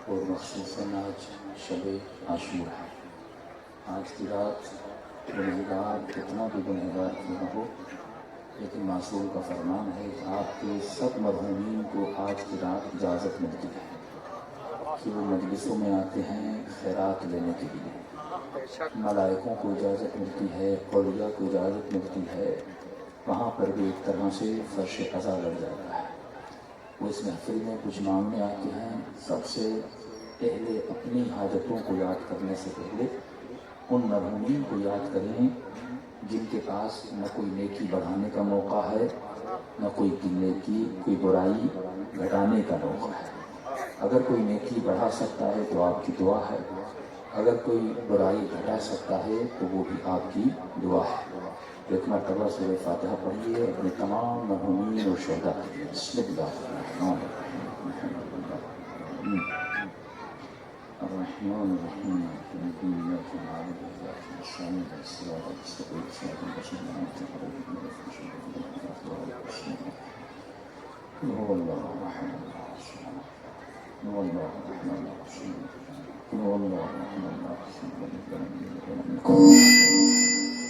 اور مخصوصاً آج شب عاشور ہے. آج کی رات گنہگار کتنا بھی گنہگار کیوں نہ ہو، لیکن معصوم کا فرمان ہے کہ آپ کے سب مرحومین کو آج کی رات اجازت ملتی ہے کہ وہ مجلسوں میں آتے ہیں خیرات لینے کے لیے. ملائکوں کو اجازت ملتی ہے، اولیاء کو اجازت ملتی ہے. وہاں پر بھی ایک طرح سے فرش قضا لگ جاتا ہے. وہ اس محفل میں کچھ مانگنے آتے ہیں. سب سے پہلے اپنی حاجتوں کو یاد کرنے سے پہلے ان مرحومین کو یاد کریں جن کے پاس نہ کوئی نیکی بڑھانے کا موقع ہے، نہ کوئی نیکی کوئی برائی گھٹانے کا موقع ہے. اگر کوئی نیکی بڑھا سکتا ہے تو آپ کی دعا ہے، اگر کوئی برائی گھٹا سکتا ہے تو وہ بھی آپ کی دعا ہے. ایک مرتبہ سورہ فاتحہ پڑھیے اپنے تمام مرحومین اور شہداء کے لیے. بسم اللہ الرحمن الرحیم ایاک نعبد و ایاک نستعین اهدنا الصراط المستقیم صراط الذین انعمت علیہم غیر المغضوب علیہم قل هو الله احد الله الصمد قل هو الله الرحمن الرحيم قل هو الله الرحمن الرحيم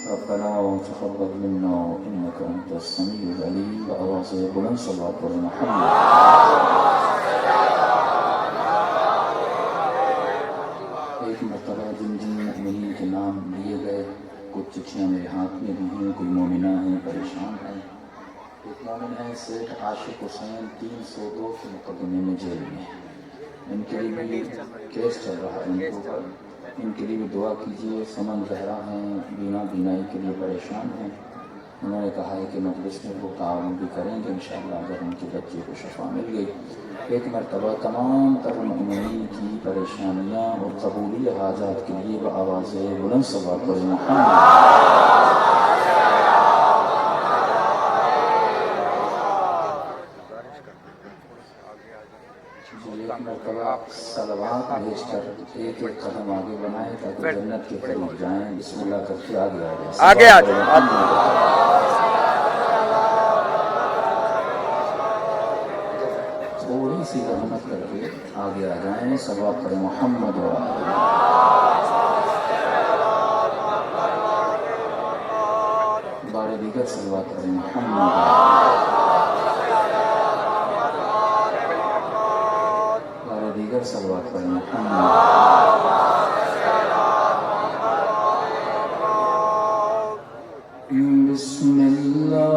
ربنا تقبل منا انك انت السميع العليم. بآواز بلند صلوات پر محمد. ایک مرتبہ جن جن مومنین کے نام لیے گئے، کچھ چٹھیاں میرے ہاتھ میں بھی ہیں، کوئی مومنہ ہیں پریشان ہیں. ایک مومن ہے سیٹھ عاشق حسین 302 کے مقدمے میں جیل میں. ان کے لیے بھی کیس چل رہا ہے ان کے لیے بھی دعا کیجیے. سمن بہرا ہیں، بینائی کے لیے پریشان ہیں. انہوں نے کہا ہے کہ مجلس میں وہ تعاون بھی کریں گے انشاءاللہ اگر ان کے بچے کو شفا مل گئی. ایک مرتبہ تمام تر مومنین کی پریشانیاں اور قبولی حاجات کے لیے بآواز بلند صلوات پر محمد. ایک مرتبہ صلوات بھیج کر ایک ایک قدم آگے بنائیں تاکہ جنت کے قریب جائیں. بسم اللہ کر کے آگے آ جائیں. تھوڑی سی رحمت کر کے آگے آ جائیں. صلوات پر محمد. بار دیگر صلوات پر محمد. دیگر صلوات پر محمد. بسم اللہ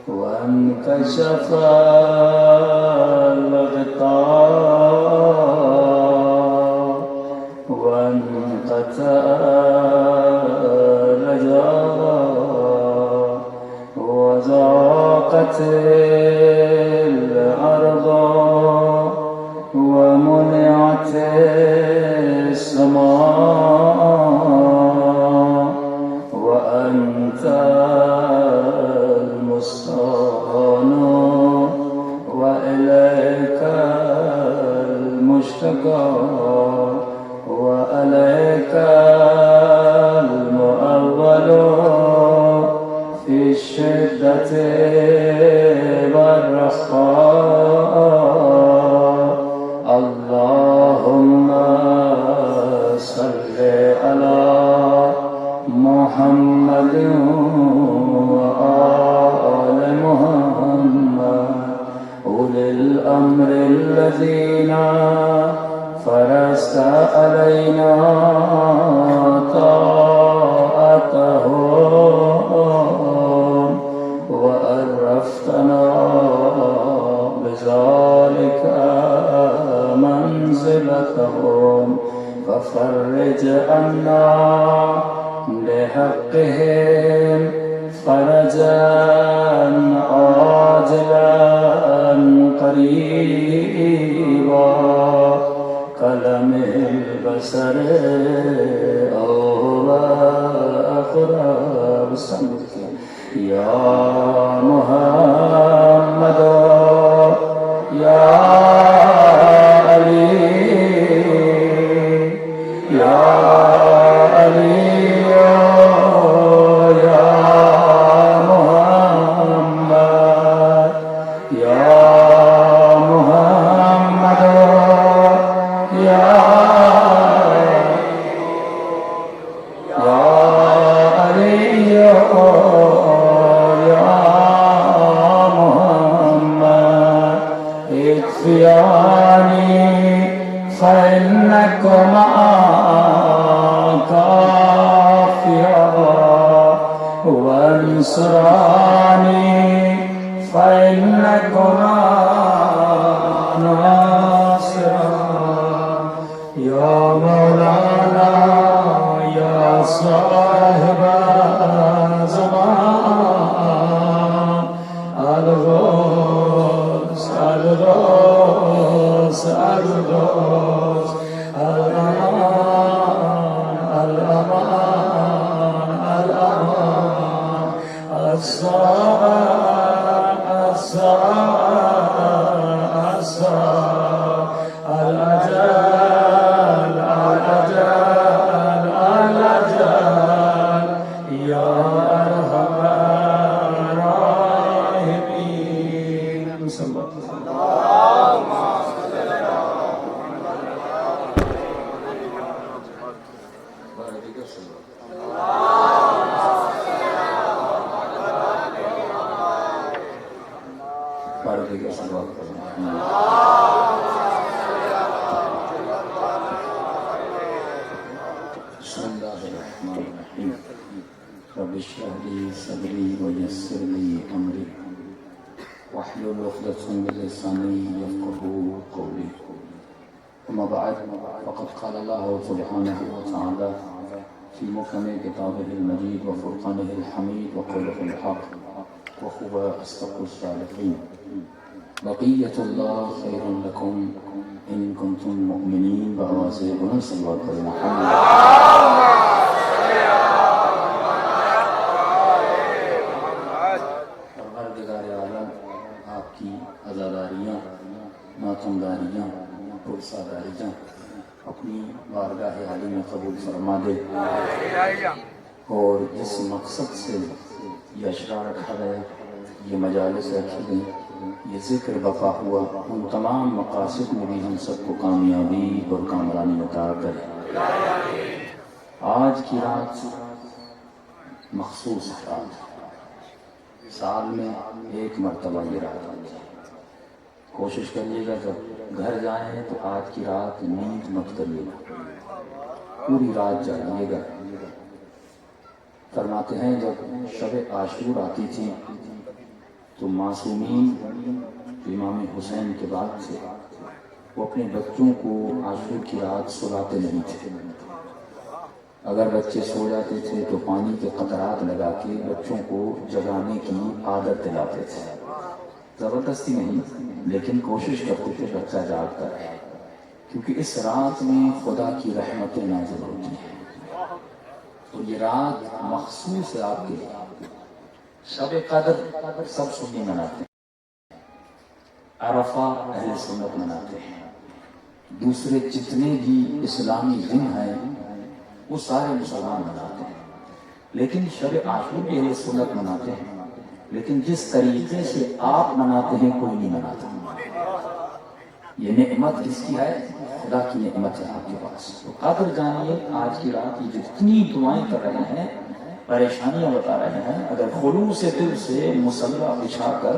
وانكشف الغطاء وعليك المؤول في الشدة والرخاء. اللهم صل على محمد وآل محمد أولي الأمر الذين فرست علينا طاعتهم وعرفتنا بذلك منزلتهم ففرج عنا بحقهم فرجا عاجلا قريبا كلمح البصر أو أقرب. يا محمد يا علي يا علي يا محمد يا محمد يا علي يا محمد اكفياني فإنكما كافيا وانصراني فإنكما ناصرا. يا مولانا يا صاحب زمان الغوث الغوث الغوث الأمان الأمان الأمان الصلاة الصلاة الصلاة الأجل الأجل الأجل يا أرحم الراحمين. صلى الله عليه وسلم. بسم الله الرحمن الرحيم. رب اشرح لي صدري ويسر لي أمري واحلل عقدة من لساني يفقهوا قولي. أما بعد فقد قال الله سبحانه وتعالى في محكم كتابه المجيد وفرقانه الحميد وقوله الحق وهو أصدق الصادقين. بقية الله خير لكم إن كنتم مؤمنين. بآواز بلند صلوات پر محمد. پروردگار عالم آپ کی عزاداریاں ماتمداریاں پرساداریاں اپنی بارگاہ عالی میں قبول فرما دے، اور جس مقصد سے یہ اشرا رکھا گیا، یہ مجالس رکھی گئی، یہ ذکر بقا ہوا، ان تمام مقاصد میں بھی ہم سب کو کامیابی اور کامرانی عطا کرے. آج کی رات مخصوص رات ہے، سال میں ایک مرتبہ یہ رات آتی ہے. کوشش کریے گا جب گھر جائیں تو آج کی رات نیند مت کریے گا، پوری رات جاگیے گا. فرماتے ہیں جب شب عاشور آتی تھی تو معصومین امام حسین کے بعد سے وہ اپنے بچوں کو عاشور کی رات سلاتے نہیں تھے. اگر بچے سو جاتے تھے تو پانی کے قطرات لگا کے بچوں کو جگانے کی عادت دلاتے تھے. زبردستی نہیں، لیکن کوشش کرتے تھے بچہ جاگتا رہے، کیونکہ اس رات میں خدا کی رحمتیں نازل ہوتی ہیں. تو یہ رات مخصوص ہے آپ کے لیے. شب قدر سب سنی مناتے ہیں، عرفہ اہل سنت مناتے ہیں، دوسرے جتنے بھی اسلامی دن ہیں وہ سارے مسلمان مناتے ہیں، لیکن شب عاشور بھی اہل سنت مناتے ہیں، لیکن جس طریقے سے آپ مناتے ہیں کوئی نہیں مناتا۔ یہ نعمت کس کی ہے؟ خدا کی نعمت ہے آپ کے پاس۔ تو قدر جانیے آج کی رات کی جتنی دعائیں کر رہے ہیں، پریشانیاں بتا رہے ہیں، اگر خلوص دل سے مصلی بچھا کر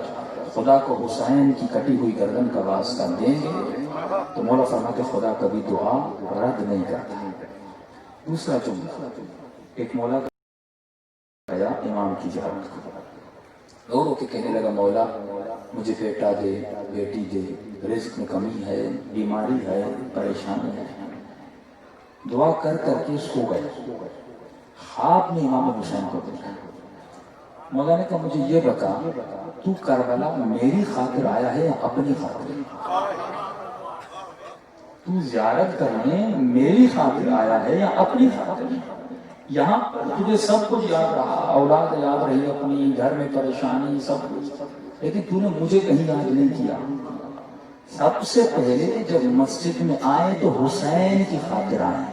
خدا کو حسین کی کٹی ہوئی گردن کا واسطہ دیں گے تو مولا فرماتے خدا کبھی دعا رد نہیں کرتا۔ دوسرا جملہ، ایک مولا کا امام کی جہاد کو رو رو کے کہنے لگا مولا مجھے بیٹا دے، بیٹی دے، رزق میں کمی ہے، بیماری ہے، پریشانی ہے۔ دعا کر کر کے سو گئے، خواب میں امام حسین کو دیکھا۔ مولا نے کہا مجھے یہ بتا تو کربلا میری خاطر آیا ہے یا اپنی خاطر؟ تو زیارت کرنے میری خاطر آیا ہے یا اپنی خاطر؟ یہاں تجھے سب کچھ یاد رہا، اولاد یاد رہی، اپنی گھر میں پریشانی سب کچھ، لیکن تو نے مجھے کہیں یاد نہیں کیا۔ سب سے پہلے جب مسجد میں آئے تو حسین کی خاطر آئے،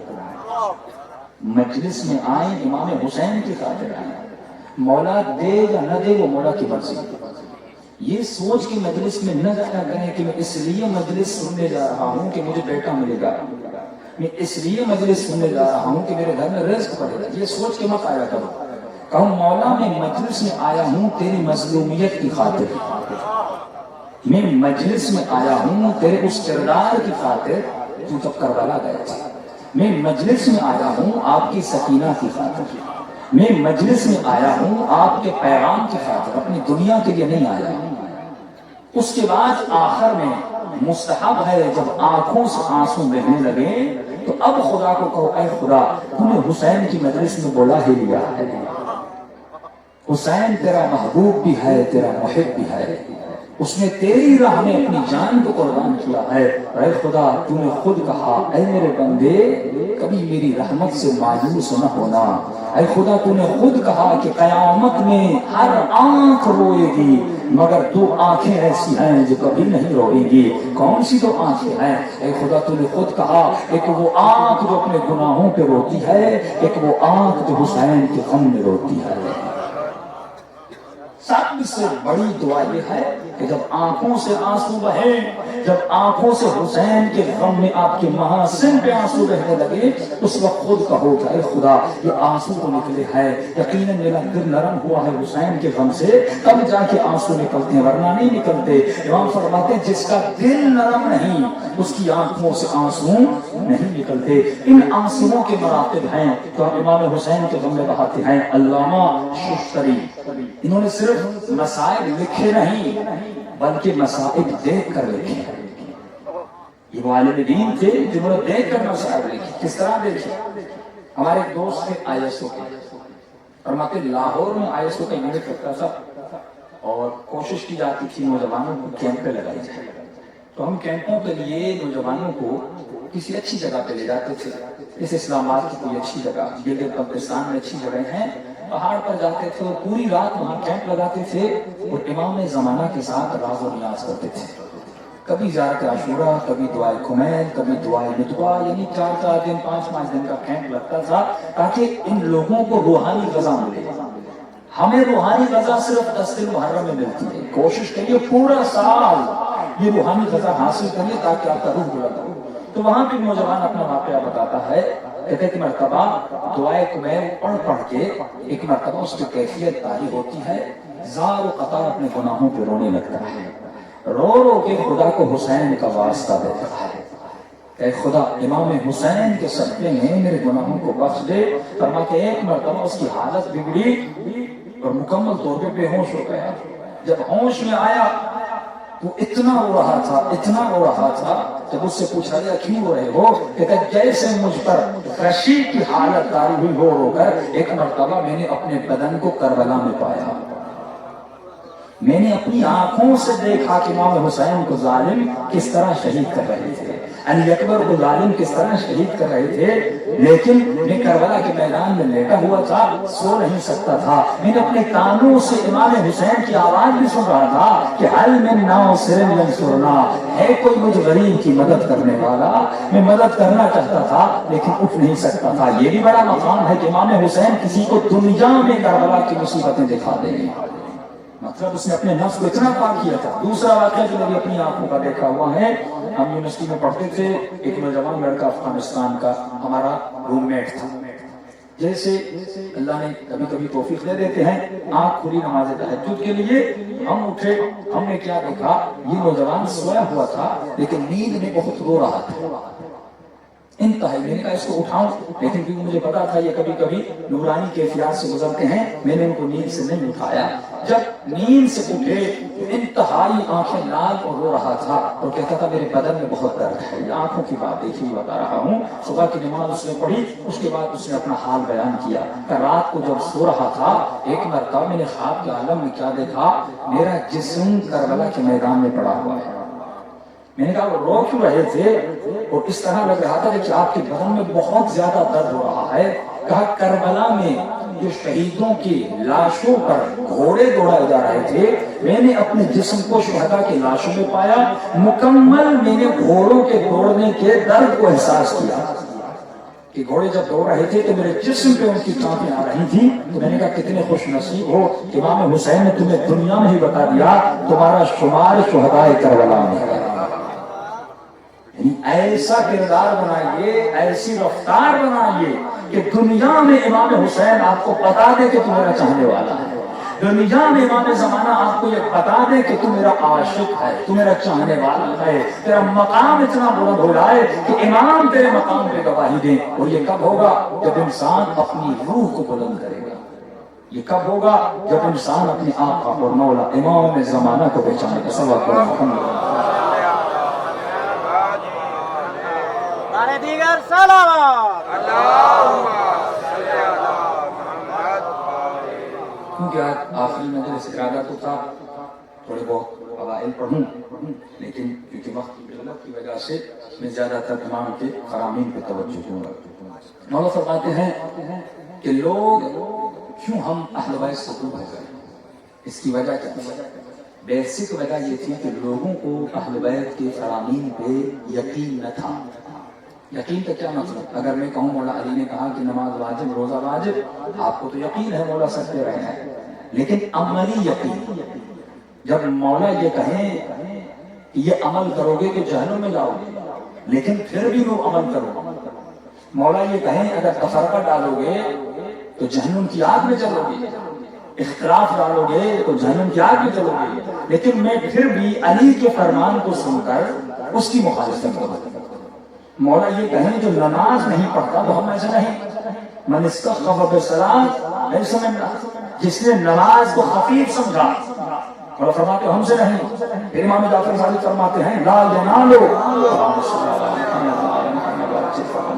مجلس میں آئے امام حسین کی خاطر آئے۔ مولا دے یا نہ دے وہ مولا کی مرضی، یہ سوچ کے مجلس میں نہ جایا کریں کہ میں اس لیے مجلس سننے جا رہا ہوں کہ مجھے بیٹا ملے گا، میں اس لیے مجلس سننے جا رہا ہوں کہ میرے گھر میں رزق پڑے گا، یہ سوچ کے مت آیا کرو۔ کہو مولا میں مجلس میں آیا ہوں تیری مظلومیت کی خاطر، میں مجلس میں آیا ہوں تیرے اس کردار کی خاطر تو جب کربلا گئے تھے، میں مجلس میں آیا ہوں آپ کی سکینہ کی خاطر، میں مجلس میں آیا ہوں آپ کے پیغام کی خاطر، اپنی دنیا کے لیے نہیں آیا۔ اس کے بعد آخر میں مستحب ہے جب آنکھوں سے آنسو بہنے لگے تو اب خدا کو کہو اے خدا تو نے حسین کی مجلس میں بولا ہی لیا ہے، حسین تیرا محبوب بھی ہے، تیرا محب بھی ہے، اس نے تیری راہ میں اپنی جان کو قربان کیا ہے۔ اے خدا تو نے خود کہا اے میرے بندے کبھی میری رحمت سے مایوس نہ ہونا، اے خدا تو نے خود کہا کہ قیامت میں ہر آنکھ روئے گی مگر دو آنکھیں ایسی ہیں جو کبھی نہیں روئیں گی۔ کون سی دو آنکھیں ہیں؟ اے خدا تو نے خود کہا ایک وہ آنکھ جو اپنے گناہوں پہ روتی ہے، ایک وہ آنکھ جو حسین کے غم میں روتی ہے۔ سب سے بڑی دعا یہ ہے کہ جب آنکھوں سے آنسو بہے، جب آنکھوں سے حسین کے غم میں آپ کے محاسن پہ آنسو بہنے لگے، اس وقت خود کہو کہ اے خدا یہ آنسو تو نکلے ہے، یقیناً میرا دل نرم ہوا ہے حسین کے غم سے، تب جا کے آنسو نکلتے ہیں ورنہ نہیں نکلتے۔ امام فرماتے ہیں جس کا دل نرم نہیں اس کی آنکھوں سے آنسو نہیں نکلتے۔ ان آنسوؤں کے مراتب ہیں تو امام حسین کے غم میں بہاتے ہیں۔ علامہ شفتری انہوں نے صرف مسائل لکھے نہیں بلکہ مسائل دیکھ کر لکھے ہیں۔ یہ وہ عالم دین تھے جنہوں نے دیکھ کر مسائل لکھے۔ کس طرح دیکھے؟ ہمارے ایک دوست تھے ISO کے، فرماتے لاہور میں ISO کا یونٹ رکھتا تھا اور کوشش کی جاتی تھی نوجوانوں کو کیمپ پہ لگائی جائے، تو ہم کیمپوں کے لیے نوجوانوں کو کسی اچھی جگہ پہ لے جاتے تھے، جیسے اسلام آباد کی کوئی اچھی جگہ، گلگت بلتستان میں اچھی جگہیں ہیں، پہاڑ پر جاتے تھے اور پوری رات وہاں کیمپ لگاتے تھے اور امام زمانہ کے ساتھ راز و نیاز کرتے تھے۔ کبھی زیارت عاشورہ، کبھی دعائے کمیل، کبھی دعائے ندوہ، یعنی 4 دن 5 دن کا کیمپ لگتا تھا تاکہ ان لوگوں کو روحانی غذا ملے۔ ہمیں روحانی غذا صرف 10 دن محرم میں ملتی ہے، کوشش کریے پورا سال یہ روحانی غذا حاصل کریے تاکہ آپ کا روح بلند ہو۔ تو وہاں بھی نوجوان اپنا واقعہ بتاتا ہے، کہتے کہ مرتبہ دعائے کمیل پڑھ کے ایک مرتبہ اس کی کیفیت طاری ہوتی ہے، زار و قطار اپنے گناہوں پہ رونے لگتا ہے، رو رو کے خدا کو حسین کا واسطہ دیتا ہے کہ خدا امام حسین کے صدقے میں میرے گناہوں کو بخش دے۔ فرماتے ایک مرتبہ اس کی حالت بگڑی اور مکمل طور پہ بے ہوش ہو گیا۔ جب ہوش میں آیا وہ اتنا رو رہا تھا، اتنا رو رہا تھا، جب اس سے پوچھا گیا کیوں رو رہے ہو، کہتا جیسے مجھ پر غشی کی حالت طاری ہوئی رو رو کر ایک مرتبہ میں نے اپنے بدن کو کربلا میں پایا، میں نے اپنی آنکھوں سے دیکھا کہ امام حسین کو ظالم کس طرح شہید کر رہے تھے، علی اکبر کو ظالم کس طرح شہید کر رہے تھے، لیکن میں کربلا کے میدان میں لیٹا ہوا تھا، سو نہیں سکتا تھا، میں نے اپنے کانوں سے امام حسین کی آواز بھی سن رہا تھا کہ حل من ناصر ینصرنا، ہے کوئی مجھ غریب کی مدد کرنے والا، میں مدد کرنا چاہتا تھا لیکن اٹھ نہیں سکتا تھا۔ یہ بھی بڑا مقام ہے کہ امام حسین کسی کو دنیا میں کربلا کی مصیبتیں دکھا دیں گے، مطلب اس نے اپنے نفس کو اتنا پاک کیا تھا۔ دوسرا واقعہ جو میری اپنی آنکھوں کا دیکھا ہوا ہے، ہم یونیورسٹی میں پڑھتے تھے، ایک نوجوان لڑکا افغانستان کا ہمارا روم میٹ تھا، جیسے اللہ نے کبھی کبھی توفیق دے دیتے ہیں، آنکھ کھلی نماز تہجد کے لیے، ہم اٹھے، ہم نے کیا دیکھا، یہ نوجوان سویا ہوا تھا لیکن نیند میں بہت رو رہا تھا، انتہائی، میں نے کہا اس کو اٹھاؤں، لیکن کیونکہ مجھے پتا تھا یہ کبھی کبھی نورانی کیفیات سے گزرتے ہیں، میں نے ان کو نیند سے نہیں اٹھایا۔ جب نیند سے اٹھے انتہائی آنکھیں لال اور رو رہا تھا اور کہتا تھا میرے بدن میں بہت درد ہے، یہ آنکھوں کی بات دیکھی بتا رہا ہوں۔ صبح کی نماز اس نے پڑھی، اس کے بعد اس نے اپنا حال بیان کیا کہ رات کو جب سو رہا تھا ایک مرتبہ میں نے خواب کے عالم میں کیا دیکھا، میرا جسم کربلا کے میدان میں پڑا ہوا ہے۔ میں نے کہا وہ رو کیوں رہے تھے، اور اس طرح لگ رہا تھا کہ آپ کے بدن میں بہت زیادہ درد ہو رہا ہے۔ کہا کربلا میں جو شہیدوں کی لاشوں پر گھوڑے دوڑائے جا رہے تھے، میں نے اپنے جسم کو شہداء کی لاشوں میں پایا، مکمل میں نے گھوڑوں کے دوڑنے کے درد کو احساس کیا کہ گھوڑے جب دوڑ رہے تھے تو میرے جسم پہ ان کی چانٹیں آ رہی تھیں۔ تو میں نے کہا کتنے خوش نصیب ہو، امام حسین نے تمہیں دنیا میں ہی بتا دیا تمہارا شمار شہداء کربلا میں ہے۔ ایسا کردار بنائیے، ایسی رفتار بنائیے کہ دنیا میں امام حسین آپ کو بتا دے کہ تم میرا چاہنے والا ہے، دنیا میں امام زمانہ آپ کو یہ بتا دے کہ تم میرا عاشق ہے، تم میرا چاہنے والا ہے، تیرا مقام اتنا بلند ہو جائے کہ امام تیرے مقام پہ گواہی دیں۔ اور یہ کب ہوگا؟ جب انسان اپنی روح کو بلند کرے گا۔ یہ کب ہوگا؟ جب انسان اپنے آقا اور مولا امام زمانہ کو پہچانے گا۔ صلی اللہ علیہ وسلم۔ دیگر سلام کیونکہ آج آخری مجلس ارادہ تو تھا تھوڑے بہت قبائل پڑھوں، لیکن کیونکہ وقت کی قلت کی وجہ سے میں زیادہ تر تمام کے فرامین پہ توجہ دوں گا۔ مولا فرماتے ہیں کہ لوگ کیوں ہم اہل بیت سے دور ہو گئے، اس کی وجہ کیا ہے؟ بیسک وجہ یہ تھی کہ لوگوں کو اہل بیت کے فرامین پہ یقین نہ تھا۔ یقین کا کیا مطلب؟ اگر میں کہوں مولا علی نے کہا کہ نماز واجب، روزہ واجب، آپ کو تو یقین ہے مولا سچ کہہ رہے ہیں، لیکن عملی یقین، جب مولا یہ کہیں کہ یہ عمل کرو گے تو جہنم میں جاؤ گے لیکن پھر بھی وہ عمل کرو، مولا یہ کہیں اگر تفرقہ ڈالو گے تو جہنم کی آگ میں چلو گے، اختلاف ڈالو گے تو جہنم کی آگ میں چلو گے، لیکن میں پھر بھی علی کے فرمان کو سن کر اس کی مخالفت کروں۔ مولا یہ کہیں جو نماز نہیں پڑھتا تو ہم ایسے نہیں، من استخف بالصلاۃ لیس منا، جس نے نماز کو خفیف سمجھا، مولا فرماتے ہم سے نہیں۔ پھر امام جعفر صادق فرماتے ہیں لا ینالو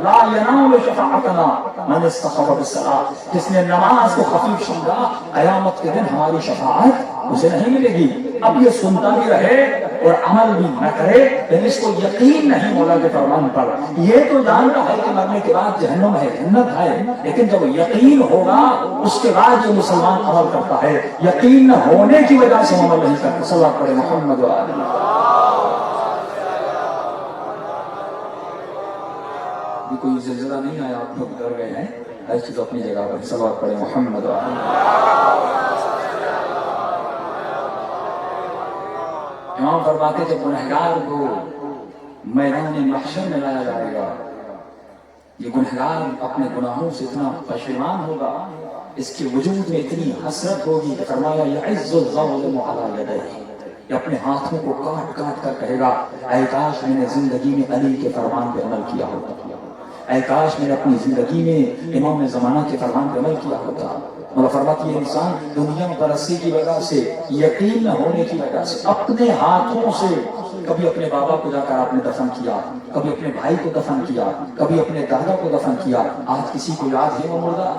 لا ینالو شفاعتنا من استخف بالصلاۃ، جس نے نماز کو خفیف سمجھا قیامت کے دن ہماری شفاعت اسے نہیں ملے گی۔ اب یہ سنتا بھی رہے اور عمل بھی نہ کرے، لیکن اس کو یقین نہیں مولا کے فرمان پر، یہ تو جان رہا ہے کہ مرنے کے بعد جہنم ہے، جنت ہے، لیکن جب یقین ہوگا اس کے بعد جو مسلمان عمل کرتا ہے، یقین نہ ہونے کی وجہ سے عمل نہیں کرتا۔ صلی اللہ علیہ محمد و آلہ۔ یہ کوئی زلزلہ نہیں آیا، آپ لوگ ڈر گئے ہیں، ہر چیز اپنی جگہ پر۔ صلی اللہ علیہ محمد و آلہ۔ امام فرماتے جب گنہگار کو میدان محشر میں لایا جائے گا، یہ گنہگار اپنے گناہوں سے اتنا پشیمان ہوگا، اس کے وجود میں اتنی حسرت ہوگی کہ فرمایا یعز الظالم علی یدیہ، یہ اپنے ہاتھوں کو کاٹ کاٹ کر کہے گا اے کاش میں نے زندگی میں علی کے فرمان پہ عمل کیا ہوتا، اے کاش میں نے اپنی زندگی میں امام زمانہ کے فرمان پہ عمل کیا ہوتا۔ مولا فرماتی ہے انسان دنیا میں پرستی کی وجہ سے، یقین نہ ہونے کی وجہ سے اپنے ہاتھوں سے کبھی اپنے بابا کو جا کر آپ نے دفن کیا، کبھی اپنے بھائی کو دفن کیا، کبھی اپنے دادا کو دفن کیا، آج کسی کو یاد ہے وہ مردہ؟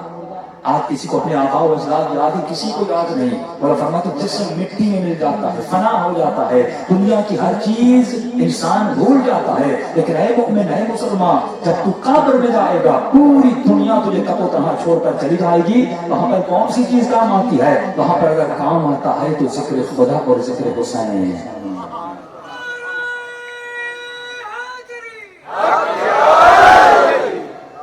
آج کسی کو اپنے آباء و اجداد یاد ہے؟ کسی کو یاد نہیں۔ مولا فرماتے جسم مٹی میں مل جاتا ہے، فنا ہو جاتا ہے، دنیا کی ہر چیز انسان بھول جاتا ہے، لیکن اے مومن، اے مسلمان، جب تو قبر میں جائے گا پوری دنیا تجھے تک و تنہا چھوڑ کر چلی جائے گی۔ وہاں پر کون سی چیز کام آتی ہے؟ وہاں پر اگر کام آتا ہے تو ذکر خدا اور ذکر حسین۔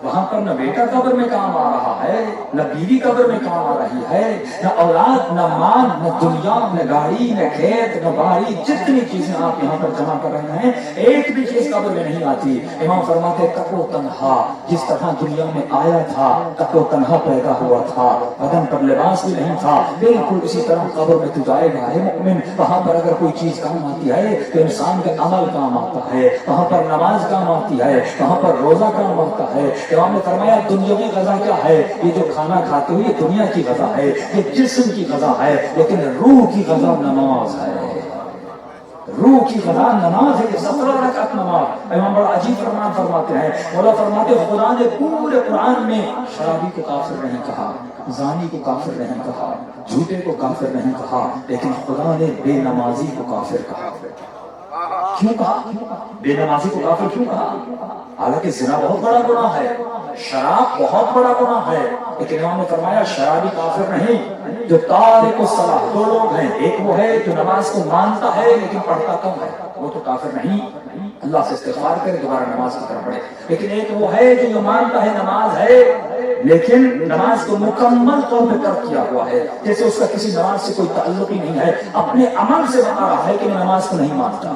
وہاں پر نہ بیٹا قبر میں کام آ رہا ہے، نہ بیوی قبر میں کام آ رہی ہے، نہ اولاد، نہ مال، نہ دنیا، نہ گاڑی، نہ کھیت، نہ باری، جتنی چیزیں آپ یہاں پر جمع کر رہے ہیں ایک بھی چیز قبر میں نہیں آتی۔ امام فرماتے تک و تنہا، جس طرح دنیا میں آیا تھا تک و تنہا پیدا ہوا تھا، بدن پر لباس بھی نہیں تھا، بالکل اسی طرح قبر میں تو جائے گا۔ ہے مؤمن، وہاں پر اگر کوئی چیز کام آتی ہے تو انسان کا عمل کام آتا ہے، وہاں پر نماز کام آتی ہے، وہاں پر روزہ کام آتا ہے۔ امام نے فرمایا دنیاوی غذا کیا ہے؟ یہ جو کھانا کھاتے ہو یہ دنیا کی غذا ہے، یہ جسم کی غذا ہے، لیکن روح کی غذا نماز ہے۔ روح کی غذا نماز ہے، 17 رکعت نماز۔ امام بڑا عجیب فرمان فرماتے ہیں، مولا فرماتے خدا نے پورے قرآن میں شرابی کو کافر نہیں کہا، زانی کو کافر نہیں کہا، جھوٹے کو کافر نہیں کہا، لیکن خدا نے بے نمازی کو کافر کہا۔ کیوں کہا؟ بے نمازی کو کافر کیوں کہا؟ حالانکہ زنا بہت بڑا گناہ ہے، شراب بہت بڑا گناہ ہے، لیکن امام نے فرمایا شرابی کافر نہیں، جو تارک الصلاۃ، دو لوگ ہیں، ایک وہ ہے جو نماز کو مانتا ہے لیکن پڑھتا کم ہے، وہ تو کافر نہیں، اللہ سے استغفار کرے دوبارہ نماز کی طرف پڑھے۔ لیکن ایک وہ ہے جو مانتا ہے نماز ہے لیکن نماز کو مکمل طور پہ ترک کیا ہوا ہے، جیسے اس کا کسی نماز سے کوئی تعلق ہی نہیں ہے، اپنے عمل سے بتا رہا ہے کہ میں نماز کو نہیں مانتا،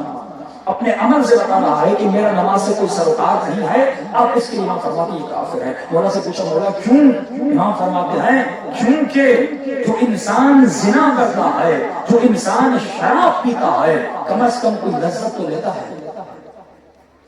اپنے عمل سے بتا رہا ہے کہ میرا نماز سے کوئی سروکار نہیں ہے، اب اس کے امام فرماتے یہ کافر ہے۔ مولا سے پوچھا مولا کیوں؟ امام فرماتے ہیں کیونکہ جو انسان زنا کرتا ہے، جو انسان شراب پیتا ہے، کم از کم کوئی لذت تو لیتا ہے۔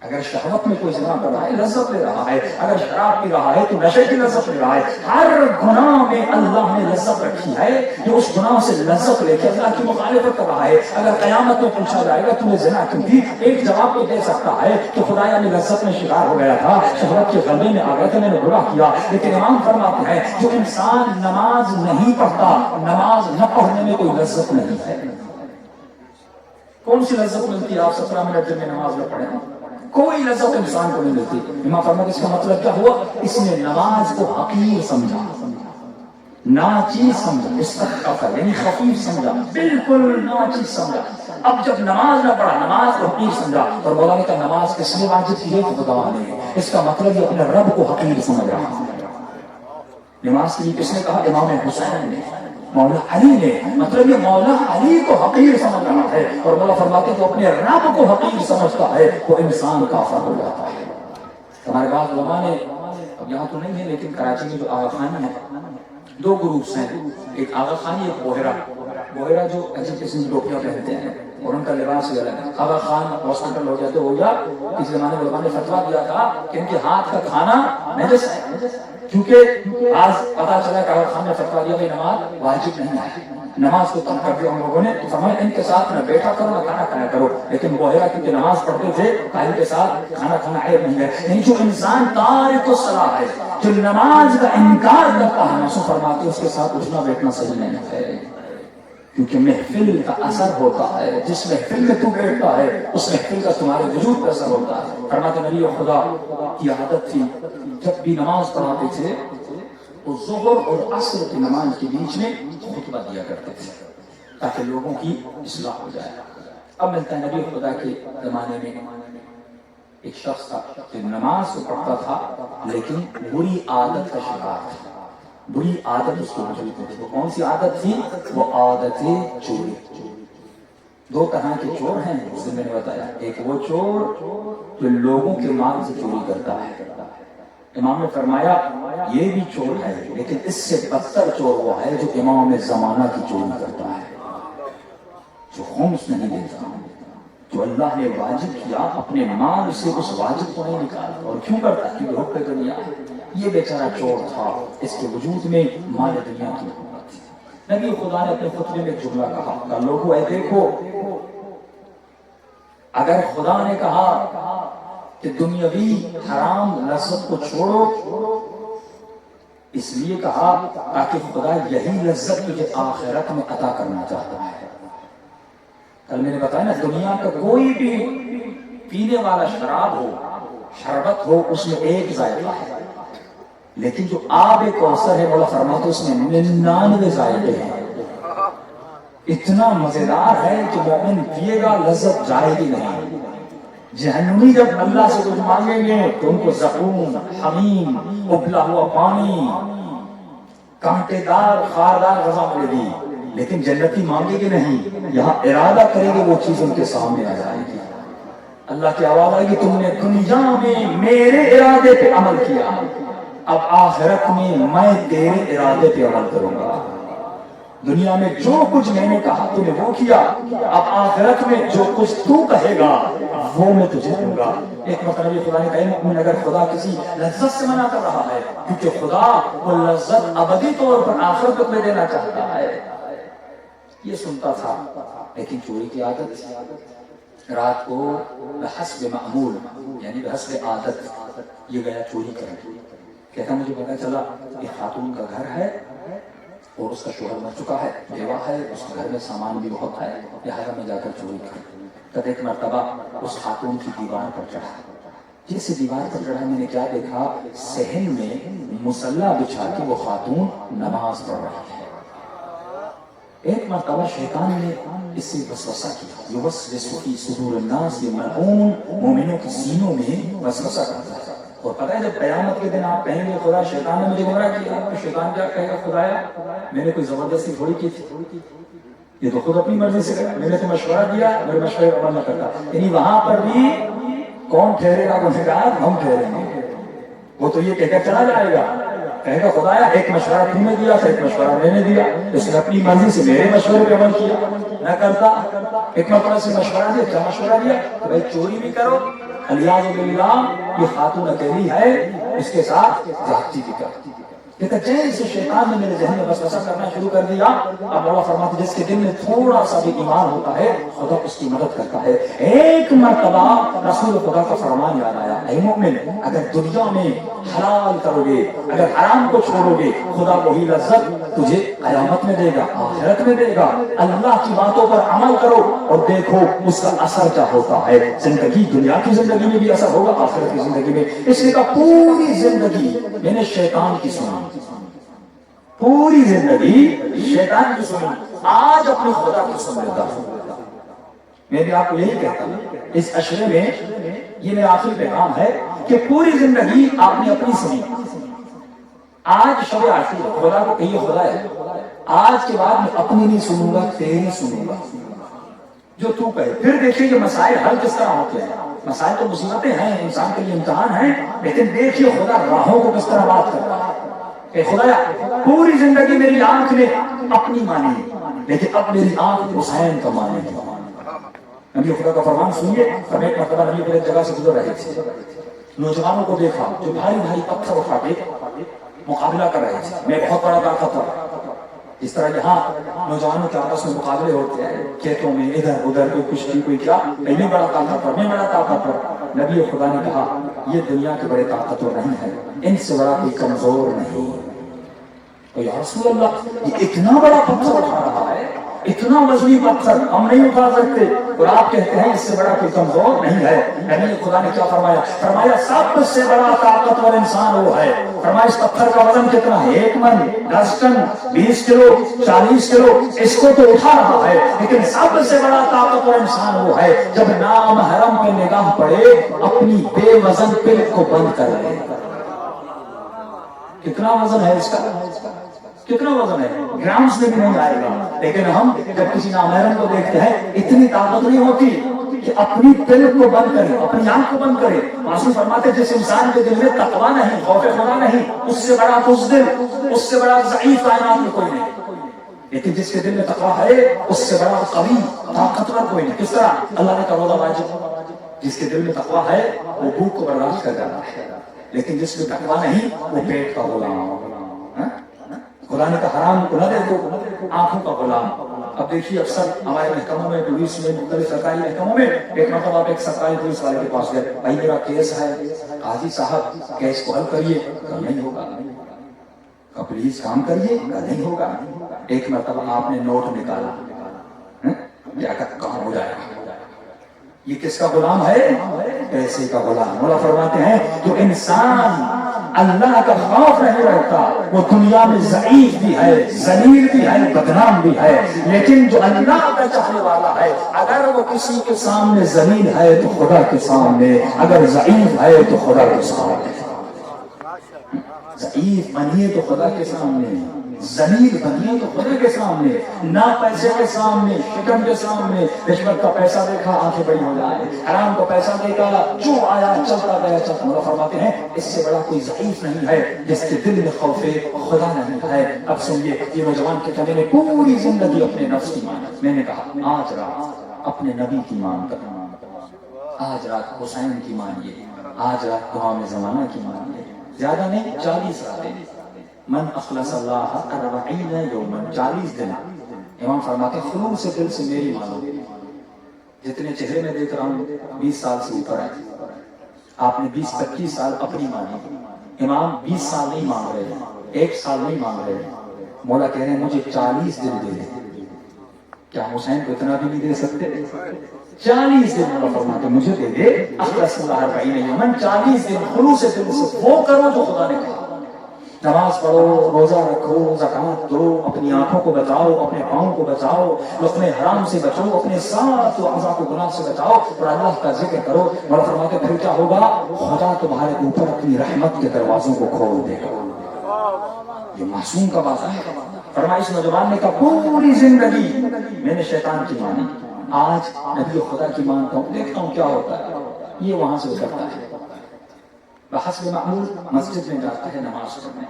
اگر شہوت میں کوئی زنا کر رہا ہے لذت لے رہا ہے، اگر شراب پی رہا ہے تو نشے کی لذت لے رہا ہے۔ ہر گناہ میں اللہ نے لذت رکھی ہے، جو اس گناہ سے لذت لے کے اللہ کی مخالفت کر رہا ہے۔ اگر قیامت میں پوچھا جائے گا تمہیں زنا کیوں کی، ایک جواب تو دے سکتا ہے کہ خدایا میں لذت میں شکار ہو گیا تھا، شہوت کے غلبے میں آ گیا تھا، میں نے گناہ کیا۔ لیکن امام فرماتے ہیں جو انسان نماز نہیں پڑھتا، نماز نہ پڑھنے میں کوئی لذت نہیں ہے۔ کون سی لذت ملتی ہے؟ آپ 17 منٹ میں نماز نہ پڑھیں، کوئی لذت انسان کو نہیں ملتی۔ امام فرماتے اس کا مطلب کیا ہوا؟ اس نے نماز کو حقیر سمجھا، ناچیز سمجھا، استحقاق یعنی خفیف سمجھا، بالکل ناچیز سمجھا۔ اب جب نماز نہ پڑھا، نماز کو حقیر سمجھا، اور مولا نے کہا نماز کس نے واجب کی ہے؟ خدا نے۔ اس کا مطلب یہ اپنے رب کو حقیر سمجھ رہا ہے۔ نماز کے لیے کس نے کہا؟ امام حسین نے، مولا علی نے، مطلب یہ مولا علی کو حقیر سمجھ رہا ہے، اور مولا فرماتے جو اپنے رب کو حقیر سمجھتا ہے وہ انسان کافر ہو جاتا ہے۔ ہمارے بعض علماء نے، اب یہاں تو نہیں ہے لیکن کراچی میں جو آغا خانی ہے، دو گروپس ہیں، ایک آغا خانی ایک بوہرا۔ بوہرا جو عجیب قسم کی ٹوپیاں پہنتے ہیں اور ان کا لباس بھی الگ ہے۔ آغا خان ہاسپٹل ہو جاتے ہو گیا، اس زمانے میں علماء نے فتویٰ دیا تھا کہ ان کے ہاتھ کا کھانا نجس ہے، کیونکہ آج پتا چلا کہ آغا خان نے فتویٰ دیا کہ نماز واجب نہیں ہے، نماز کو ترک کر دیا ہم لوگوں نے، تو فرمایا ان کے ساتھ نہ بیٹھا کرو نہ کھانا کھایا کرو۔ لیکن بوہرا کیونکہ نماز پڑھتے تھے، ان کے ساتھ کھانا کھانا عیب نہیں ہے۔ یعنی جو انسان تارک الصلاۃ ہے، جو نماز کا انکار کرتا ہے، معصوم فرماتے ہیں اس کے ساتھ اٹھنا بیٹھنا صحیح نہیں ہے، کیونکہ محفل کا اثر ہوتا ہے، جس محفل میں تو بیٹھتا ہے اس محفل کا تمہارے وجود پر اثر ہوتا ہے۔ فرماتے نبی خدا کی عادت تھی جب بھی نماز پڑھاتے تھے تو ظہر اور عصر کی نماز کے بیچ میں خطبہ دیا کرتے تھے تاکہ لوگوں کی اصلاح ہو جائے۔ اب ملتا ہے نبی خدا کے زمانے میں ایک شخص تھا جو نماز کو پڑھتا تھا لیکن بری عادت کا شکار تھا، بری عادت اس کو وجود میں تھی۔ وہ کون سی عادت تھی؟ وہ عادت چوری۔ دو طرح کے چور ہیں اس میں نے بتایا، ایک وہ چور جو لوگوں کے مال سے چوری کرتا ہے، امام نے فرمایا یہ بھی چور ہے، لیکن اس سے بدتر چور وہ ہے جو امام زمانہ کی چوری کرتا ہے، جو خمس نہیں دیتا، جو اللہ نے واجب کیا اپنے مال سے اس واجب کو نہیں نکالا، اور کیوں کرتا ہے؟ کیونکہ حب دنیا ہے۔ یہ بیچارہ چور تھا، اس کے وجود میں مال دنیا کی محبت تھی۔ نبی خدا نے اپنے خطبے میں جملہ کہا، لوگوں اے دیکھو، اگر خدا نے کہا کہ دنیاوی حرام لذت کو چھوڑو اس لیے کہا تاکہ خدا یہی لذت تجھے آخرت میں عطا کرنا چاہتا ہے. کل میں نے بتایا نا دنیا کا کوئی بھی پینے والا شراب ہو شربت ہو اس میں ایک ذائقہ ہے، لیکن جو آب کوثر ہے مولا فرماتے اس میں 99 ذائقے ہیں. اتنا مزیدار ہے کہ مومن پیے گا لذت جائے گی نہیں. جہنمی جب اللہ سے کچھ مانگیں گے تو ان کو زقوم، حمیم، ابلا ہوا پانی، کانٹے دار خاردار غذا ملے گی. لیکن جنتی مانگے گی نہیں، یہاں ارادہ کرے گی وہ چیز ان کے سامنے آ جائے گی. اللہ کی آواز آئے گی تم نے دنیا میں میرے ارادے پہ عمل کیا، اب آخرت میں تیرے ارادے پہ عمل کروں گا. دنیا میں جو کچھ میں نے کہا تو نے وہ کیا، اب آخرت میں جو کچھ تو کہے گا وہ میں تجھے دوں گا. ایک مرتبہ خدا نے کہا مؤمن اگر خدا کسی لذت سے منع کر رہا ہے کیونکہ خدا وہ لذت ابدی طور پر آخرت میں دینا چاہتا ہے. یہ سنتا تھا لیکن چوری کی عادت، رات کو بحسب معمول یعنی بحسب عادت یہ گیا چوری کرنے. کہتا مجھے پتا چلا یہ خاتون کا گھر ہے اور اس کا شوہر مر چکا ہے، بیوہ ہے، اس کے گھر میں سامان بھی بہت ہے، لہٰذا میں جا کر چوری کروں. تب ایک مرتبہ اس خاتون کی دیوار پر چڑھا. جیسے دیوار پر چڑھا میں نے کیا دیکھا، صحن میں مصلی بچھا کے وہ خاتون نماز پڑھ رہی ہے. ایک مرتبہ شیطان نے اس سے وسوسہ کیا، یوسوس فی صدور الناس، یہ ملعون مومنوں کے سینوں میں وسوسہ کرتا ہے. اور پتہ ہے جب قیامت کے دن آپ کہیں گے خدا شیطان نے مجھے گمراہ کیا، تو شیطان کیا کہے گا، خدایا میں نے کوئی زبردستی تھوڑی کی تھی، یہ تو خود اپنی مرضی سے کرا، میں نے تو مشورہ دیا، میرے مشورے پر عمل نہ کرتا. یعنی وہاں پر بھی کون ٹھہرے گا گنہگار، ہم ٹھہریں گے. وہ تو یہ کہہ کر چلا جائے گا، کہے گا خدایا ایک مشورہ تم نے دیا تھا، ایک مشورہ میں نے دیا، اس نے اپنی مرضی سے میرے مشورے پہ عمل کیا، نہ کرتا. ایک مرتبہ سے مشورہ دیا، کیا مشورہ دیا کہ بھائی چوری بھی کرو، الیاذ باللہ یہ خاتون اکیلی ہے، اس کے ساتھ زیادتی بھی کرتی. کہتا جیسے شیطان نے میرے ذہن میں وسوسہ کرنا شروع کر دیا، اب اللہ فرماتے جس کے دل میں تھوڑا سا بھی ایمان ہوتا ہے خدا اس کی مدد کرتا ہے. ایک مرتبہ رسول خدا کا فرمان یاد آیا، اے مومن اگر دنیا میں حلال کرو گے، اگر حرام کو چھوڑو گے، خدا وہی لذت تجھے قیامت میں دے گا، آخرت میں دے گا. اللہ کی باتوں پر عمل کرو اور دیکھو اس کا اثر کیا ہوتا ہے. زندگی دنیا کی زندگی میں بھی اثر ہوگا، آخرت کی زندگی میں. اس لیے پوری زندگی میں نے شیطان کی سنی، پوری زندگی شیطان کی سنی، آج اپنے خدا کی سن لیتا ہوں. میں بھی آپ کو یہی کہتا ہوں اس عشرے میں، یہ میرا آخری پیغام ہے کہ پوری زندگی آپ نے اپنی سنی. آج شب عاشور خدا کو کہیے خدا ہے آج کے بعد میں اپنی نہیں سنوں گا، تیری سنوں گا، جو تو کہے. پھر دیکھیے کہ مسائل حل کس طرح ہوتے ہیں. مسائل تو مصیبتیں ہیں، انسان کے لیے امتحان ہیں، لیکن دیکھیے خدا راہوں کو کس طرح بات کرتا ہے. کہ خدایا پوری زندگی میری آنکھ نے اپنی مانی، لیکن اب میری آنکھ حسین کا مانے گی. نبی خدا کا فرمان سنیے. تب ایک مرتبہ نبی خدا ایک جگہ سے گزر رہے تھے، نوجوانوں کو دیکھا جو بھاری بھاری پتھر اٹھا کے مقابلہ کر رہے تھے. میں بہت بڑا طاقت تھا، اس طرح یہاں نوجوانوں کے آپس میں مقابلے ہوتے ہیں کھیتوں میں، ادھر ادھر کوئی کشتی کوئی کیا، میں بڑا طاقتور، میں بڑا طاقتور. نبی خدا نے کہا یہ دنیا کے بڑے طاقتور نہیں ہے، ان سے بڑا کوئی کمزور نہیں. تو یا رسول اللہ یہ اتنا بڑا پتھر اٹھا رہا ہے، اتنا وزنی پتھر ہم نہیں اٹھا سکتے، اور آپ کہتے ہیں اس سے بڑا کوئی کمزور نہیں ہے. نبی خدا نے کیا فرمایا؟ فرمایا سب سے بڑا طاقتور انسان وہ ہے. فرمایا اس پتھر کا وزن کتنا ہے؟ 1 من، 10 ٹن، 20 کلو، 40 کلو. اس کو تو اٹھا رہا ہے، لیکن سب سے بڑا طاقتور انسان وہ ہے جب نامحرم پہ نگاہ پڑے اپنی بے وزن پل کو بند کر لے. کتنا وزن ہے اس کا؟ کتنا وزن ہے؟ گرامز میں بھی نہیں آئے گا. لیکن ہم جب کسی نامحرم کو دیکھتے ہیں اتنی طاقت نہیں ہوتی کہ اپنی دل کو بند کرے، اپنی آنکھ کو بند کرے. معصوم فرماتے جس انسان کے دل میں تقویٰ نہیں، خوف خدا نہیں، اس سے بڑا بزدل، اس سے بڑا ضعیف کائنات میں کوئی نہیں. لیکن جس کے دل میں تقویٰ ہے اس سے بڑا قوی طاقتور کوئی نہیں. کس طرح؟ اللہ نے کہا روزہ واجب. جس کے دل میں تقویٰ ہے وہ بھوک کو برداشت کر جاتا ہے، لیکن جس میں تقویٰ نہیں وہ پیٹ کا غلام. خدا نے کہا حرام کو نہ دیکھو، آنکھوں کا غلام. اب دیکھیے اکثر ہمارے محکموں میں، پولیس میں، مختلف سرکاری محکموں میں، ایک مرتبہ آپ ایک سرکاری پولیس والے کے پاس گئے، بھائی میرا کیس ہے، قاضی صاحب کیس کو حل کریے. نہیں ہوگا. کہ پلیز کام کریے، نہیں ہوگا۔ ایک مرتبہ آپ نے نوٹ نکالا، کیا کام ہو جائے گا؟ یہ کس کا غلام ہے؟ پیسے کا غلام۔ مولا فرماتے ہیں جو انسان اللہ کا خوف نہیں رکھتا وہ دنیا میں ضعیف بھی ہے، ذلیل بھی ہے، بدنام بھی ہے، لیکن جو اللہ کا چاہنے والا ہے اگر وہ کسی کے سامنے ذلیل ہے تو خدا کے سامنے، اگر ضعیف ہے تو خدا کے سامنے۔ ضعیف بنیے تو خدا کے سامنے، ذلیل بنیے تو خدا کے سامنے، نہ پیسے کے سامنے، شکم کے سامنے۔ رشوت کا پیسہ دیکھا آنکھیں بڑی ہو جائے، حرام کا پیسہ دیکھا جو آیا چلتا گیا چلتا۔ مولا فرماتے ہیں اس سے بڑا کوئی ضعیف نہیں ہے جس کے دل میں خوف خدا نہیں ہے۔ اب سنیے، یہ نوجوان کے کہنے نے پوری زندگی اپنے نفس کی مانی۔ میں نے کہا آج رات اپنے نبی کی مان کر، آج رات حسین کی مانیے، آج رات امام زمانہ کی مانیے، زیادہ نہیں 40 راتیں۔ من اخلص اللہ 40 یوما، 40 دن۔ امام فرماتے ہیں خلوص سے دل سے میری مانو۔ جتنے چہرے میں دیکھ رہا ہوں 20 سال سے اوپر ہے، آپ نے 20-25 سال اپنی مانی۔ امام 20 سال نہیں مانگ رہے، 1 سال نہیں مانگ رہے، مولا کہہ رہے ہیں مجھے 40 دن دے دیں۔ کیا حسین کو اتنا بھی نہیں دے سکتے؟ 40 دن مولا فرماتے ہیں مجھے دے دے۔ اخلص اللہ 40 یوما، 40 دن خلوص سے دل سے وہ کرو جو خدا نے کہا۔ نماز پڑھو، روزہ رکھو، زکوٰۃ دو، اپنی آنکھوں کو بچاؤ، اپنے پاؤں کو بچاؤ، اپنے حرام سے بچو، اپنے سات اعضاء کو گناہ سے بچاؤ اور اللہ کا ذکر کرو۔ مولا فرماتے پھر کیا ہوگا؟ خدا تمہارے اوپر اپنی رحمت کے دروازوں کو کھول دے گا۔ یہ معصوم کا بات ہے۔ فرمایا اس نوجوان نے کہا پوری زندگی میں نے شیطان کی مانی، آج نبی خدا کی مانتا ہوں، دیکھتا ہوں کیا ہوتا ہے۔ یہ وہاں سے اترتا ہے، بحسب معمول مسجد میں جاتا ہے نماز پڑھنے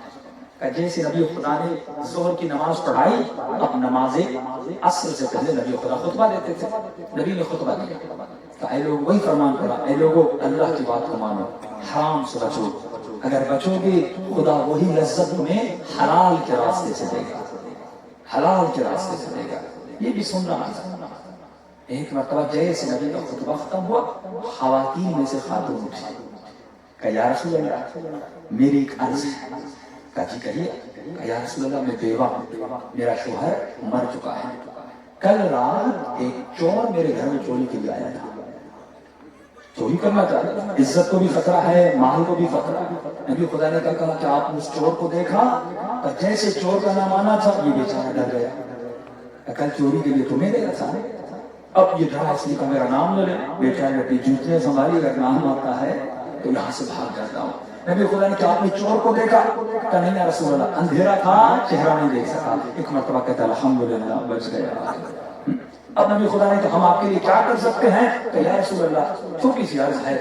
کا۔ جیسے نبی خدا نے ظہر کی نماز پڑھائی، اب نماز عصر سے پہلے نبی خدا خطبہ دیتے تھے۔ نبی نے خطبہ دیا کہ اے لوگ، وہی فرمان پڑا، اے لوگوں اللہ کی بات کو مانو، حرام سے بچو، اگر بچو گے خدا وہی لذت تمہیں حلال کے راستے سے دے گا، حلال کے راستے سے دے گا۔ یہ بھی سن رہا تھا۔ ایک مرتبہ جیسے نبی کا خطبہ ختم ہوا، خواتین میں سے خاتون اٹھی کہ یا رسول اللہ میری ایک عرض ہے۔ کہا جی کہیے۔ کہ یا رسول اللہ میں بیوہ ہوں، میرا شوہر مر چکا ہے، کل رات ایک چور میرے گھر میں چوری کے لیے آیا تھا، چوری کرنا چاہتا تھا، عزت کو بھی خطرہ ہے، مال کو بھی خطرہ ہے۔ نبی خدا نے کہا کہ آپ نے اس چور کو دیکھا؟ کہ جیسے چور کا نام آنا تھا یہ بیچارہ ڈر گیا، کل چوری کے لیے تمہیں گیا تھا، اب یہ ڈرا اس لیے کہ میرا نام نہ لے، بیچارے اپنی جوتیاں سنبھالی، اگر نام آتا ہے تو یہاں سے بھاگ جاتا ہوں۔ نبی خدا نے کہا آپ نے چور کو دیکھا؟ کہا نہیں یا رسول اللہ، اندھیرا تھا چہرہ نہیں دیکھ سکا۔ ایک مرتبہ کہتا الحمدللہ بچ گیا۔ اب نبی خدا نے کہا ہم آپ کے لیے کیا کر سکتے ہیں؟ کہ یا رسول اللہ چھوٹی سی عرض ہے،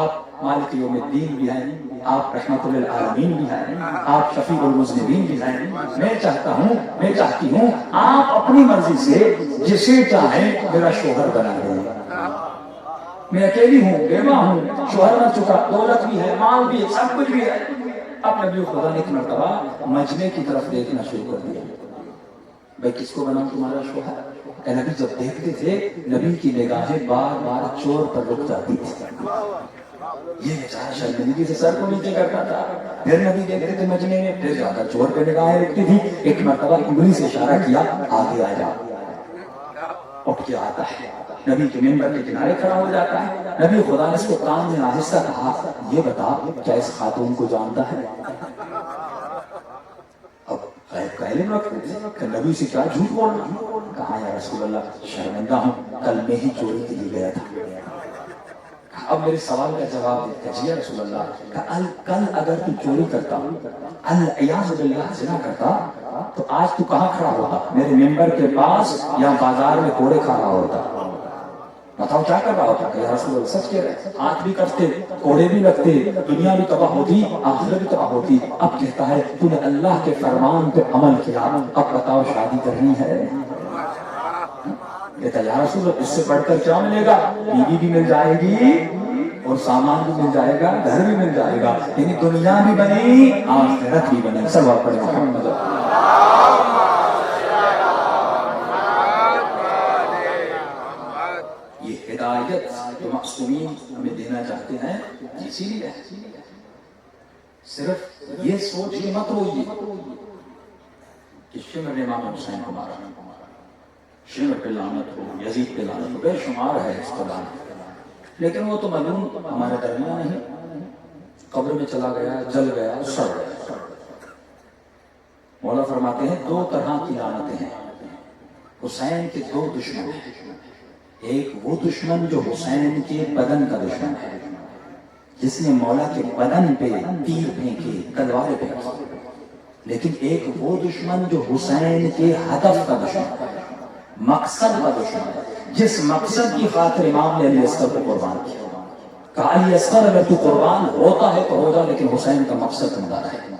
آپ مالک یوم الدین بھی ہیں، آپ رحمت للعالمین بھی ہیں، آپ شفیع المذنبین بھی ہیں، میں چاہتی ہوں آپ اپنی مرضی سے جسے چاہیں میرا شوہر بنا دیں۔ میں اکیلی ہوں، بیوہ ہوں، شوہر مر چکا، دولت بھی ہے، مال بھی ہے، سب کچھ بھی ہے۔ اب نبی خدا نے ایک مرتبہ مجمع کی طرف دیکھنا شروع کر دیا، بھائی کس کو بناؤں تمہارا شوہر؟ اے نبی جب دیکھتے تھے نبی کی نگاہیں بار بار چور پر رک جاتی تھی، یہ بیچارہ شرمندگی سے سر کو نیچے کرتا تھا۔ پھر نبی دیکھتے تھے مجمع میں، پھر زیادہ چور پہ نگاہیں رکھتی تھی۔ ایک مرتبہ انگلی سے اشارہ کیا آگے آ جا، اٹھ کے آتا ہے، نبی کے منبر کے کنارے کھڑا ہو جاتا ہے۔ نبی خدا نے اس کو کان میں آہستہ کہا یہ بتا کیا اس خاتون کو جانتا ہے؟ اب غیب کا علم رکھتے تھے کہ نبی سے کیا جھوٹ بولنا۔ کہا یا رسول اللہ شرمندہ ہوں، کل میں ہی چوری کے لیے گیا تھا۔ اب میرے سوال کا جواب دے جی یا رسول اللہ، کل اگر تو چوری کرتا، العیاذ باللہ زنا کرتا، تو آج تو کہاں کھڑا ہوتا؟ میرے ممبر کے پاس یا بازار میں کوڑے کھا رہا ہوتا؟ بتاؤ کیا کر رہا ہوتا؟ کہ یا رسول اللہ سچ کہہ رہے، ہاتھ بھی کٹتے، کوڑے بھی لگتے، دنیا بھی تباہ ہوتی، آخرت بھی تباہ ہوتی۔ اب کہتا ہے تو نے اللہ کے فرمان پہ عمل کیا، اب بتاؤ شادی کرنی ہے؟ کہتا یا رسول اللہ اس سے بڑھ کر کیا ملے گا؟ بیوی بھی مل جائے گی اور سامان بھی مل جائے گا، گھر بھی مل جائے گا، یعنی دنیا بھی بنی آخرت بھی بنی۔ سب آپ پڑھیں محمد۔ یہ ہدایت جو معصومین ہمیں دینا چاہتے ہیں اسی لیے صرف یہ سوچ کے مت روئیے کہ شمر نے امام حسین کو مارا، شمر پہ لعنت ہو، یزید پہ لعنت ہو، بے شمار ہے اس پر لعنت، لیکن وہ تو معلوم ہمارے درمیان نہیں، قبر میں چلا گیا، جل گیا، سڑ گیا۔ مولا فرماتے ہیں دو طرح کی لعنتیں ہیں حسین کے، دو دشمن ہیں۔ ایک وہ دشمن جو حسین کے بدن کا دشمن ہے، جس نے مولا کے بدن پہ تیر پھینکے، تلواریں پھینکی، لیکن ایک وہ دشمن جو حسین کے ہدف کا دشمن ہے، مقصد کا دشمن ہے، جس مقصد کی خاطر امام نے علی اصغر کو قربان کیا۔ کہا علی اصغر اگر تو قربان ہوتا ہے تو ہو جا، لیکن حسین کا مقصد زندہ رہے۔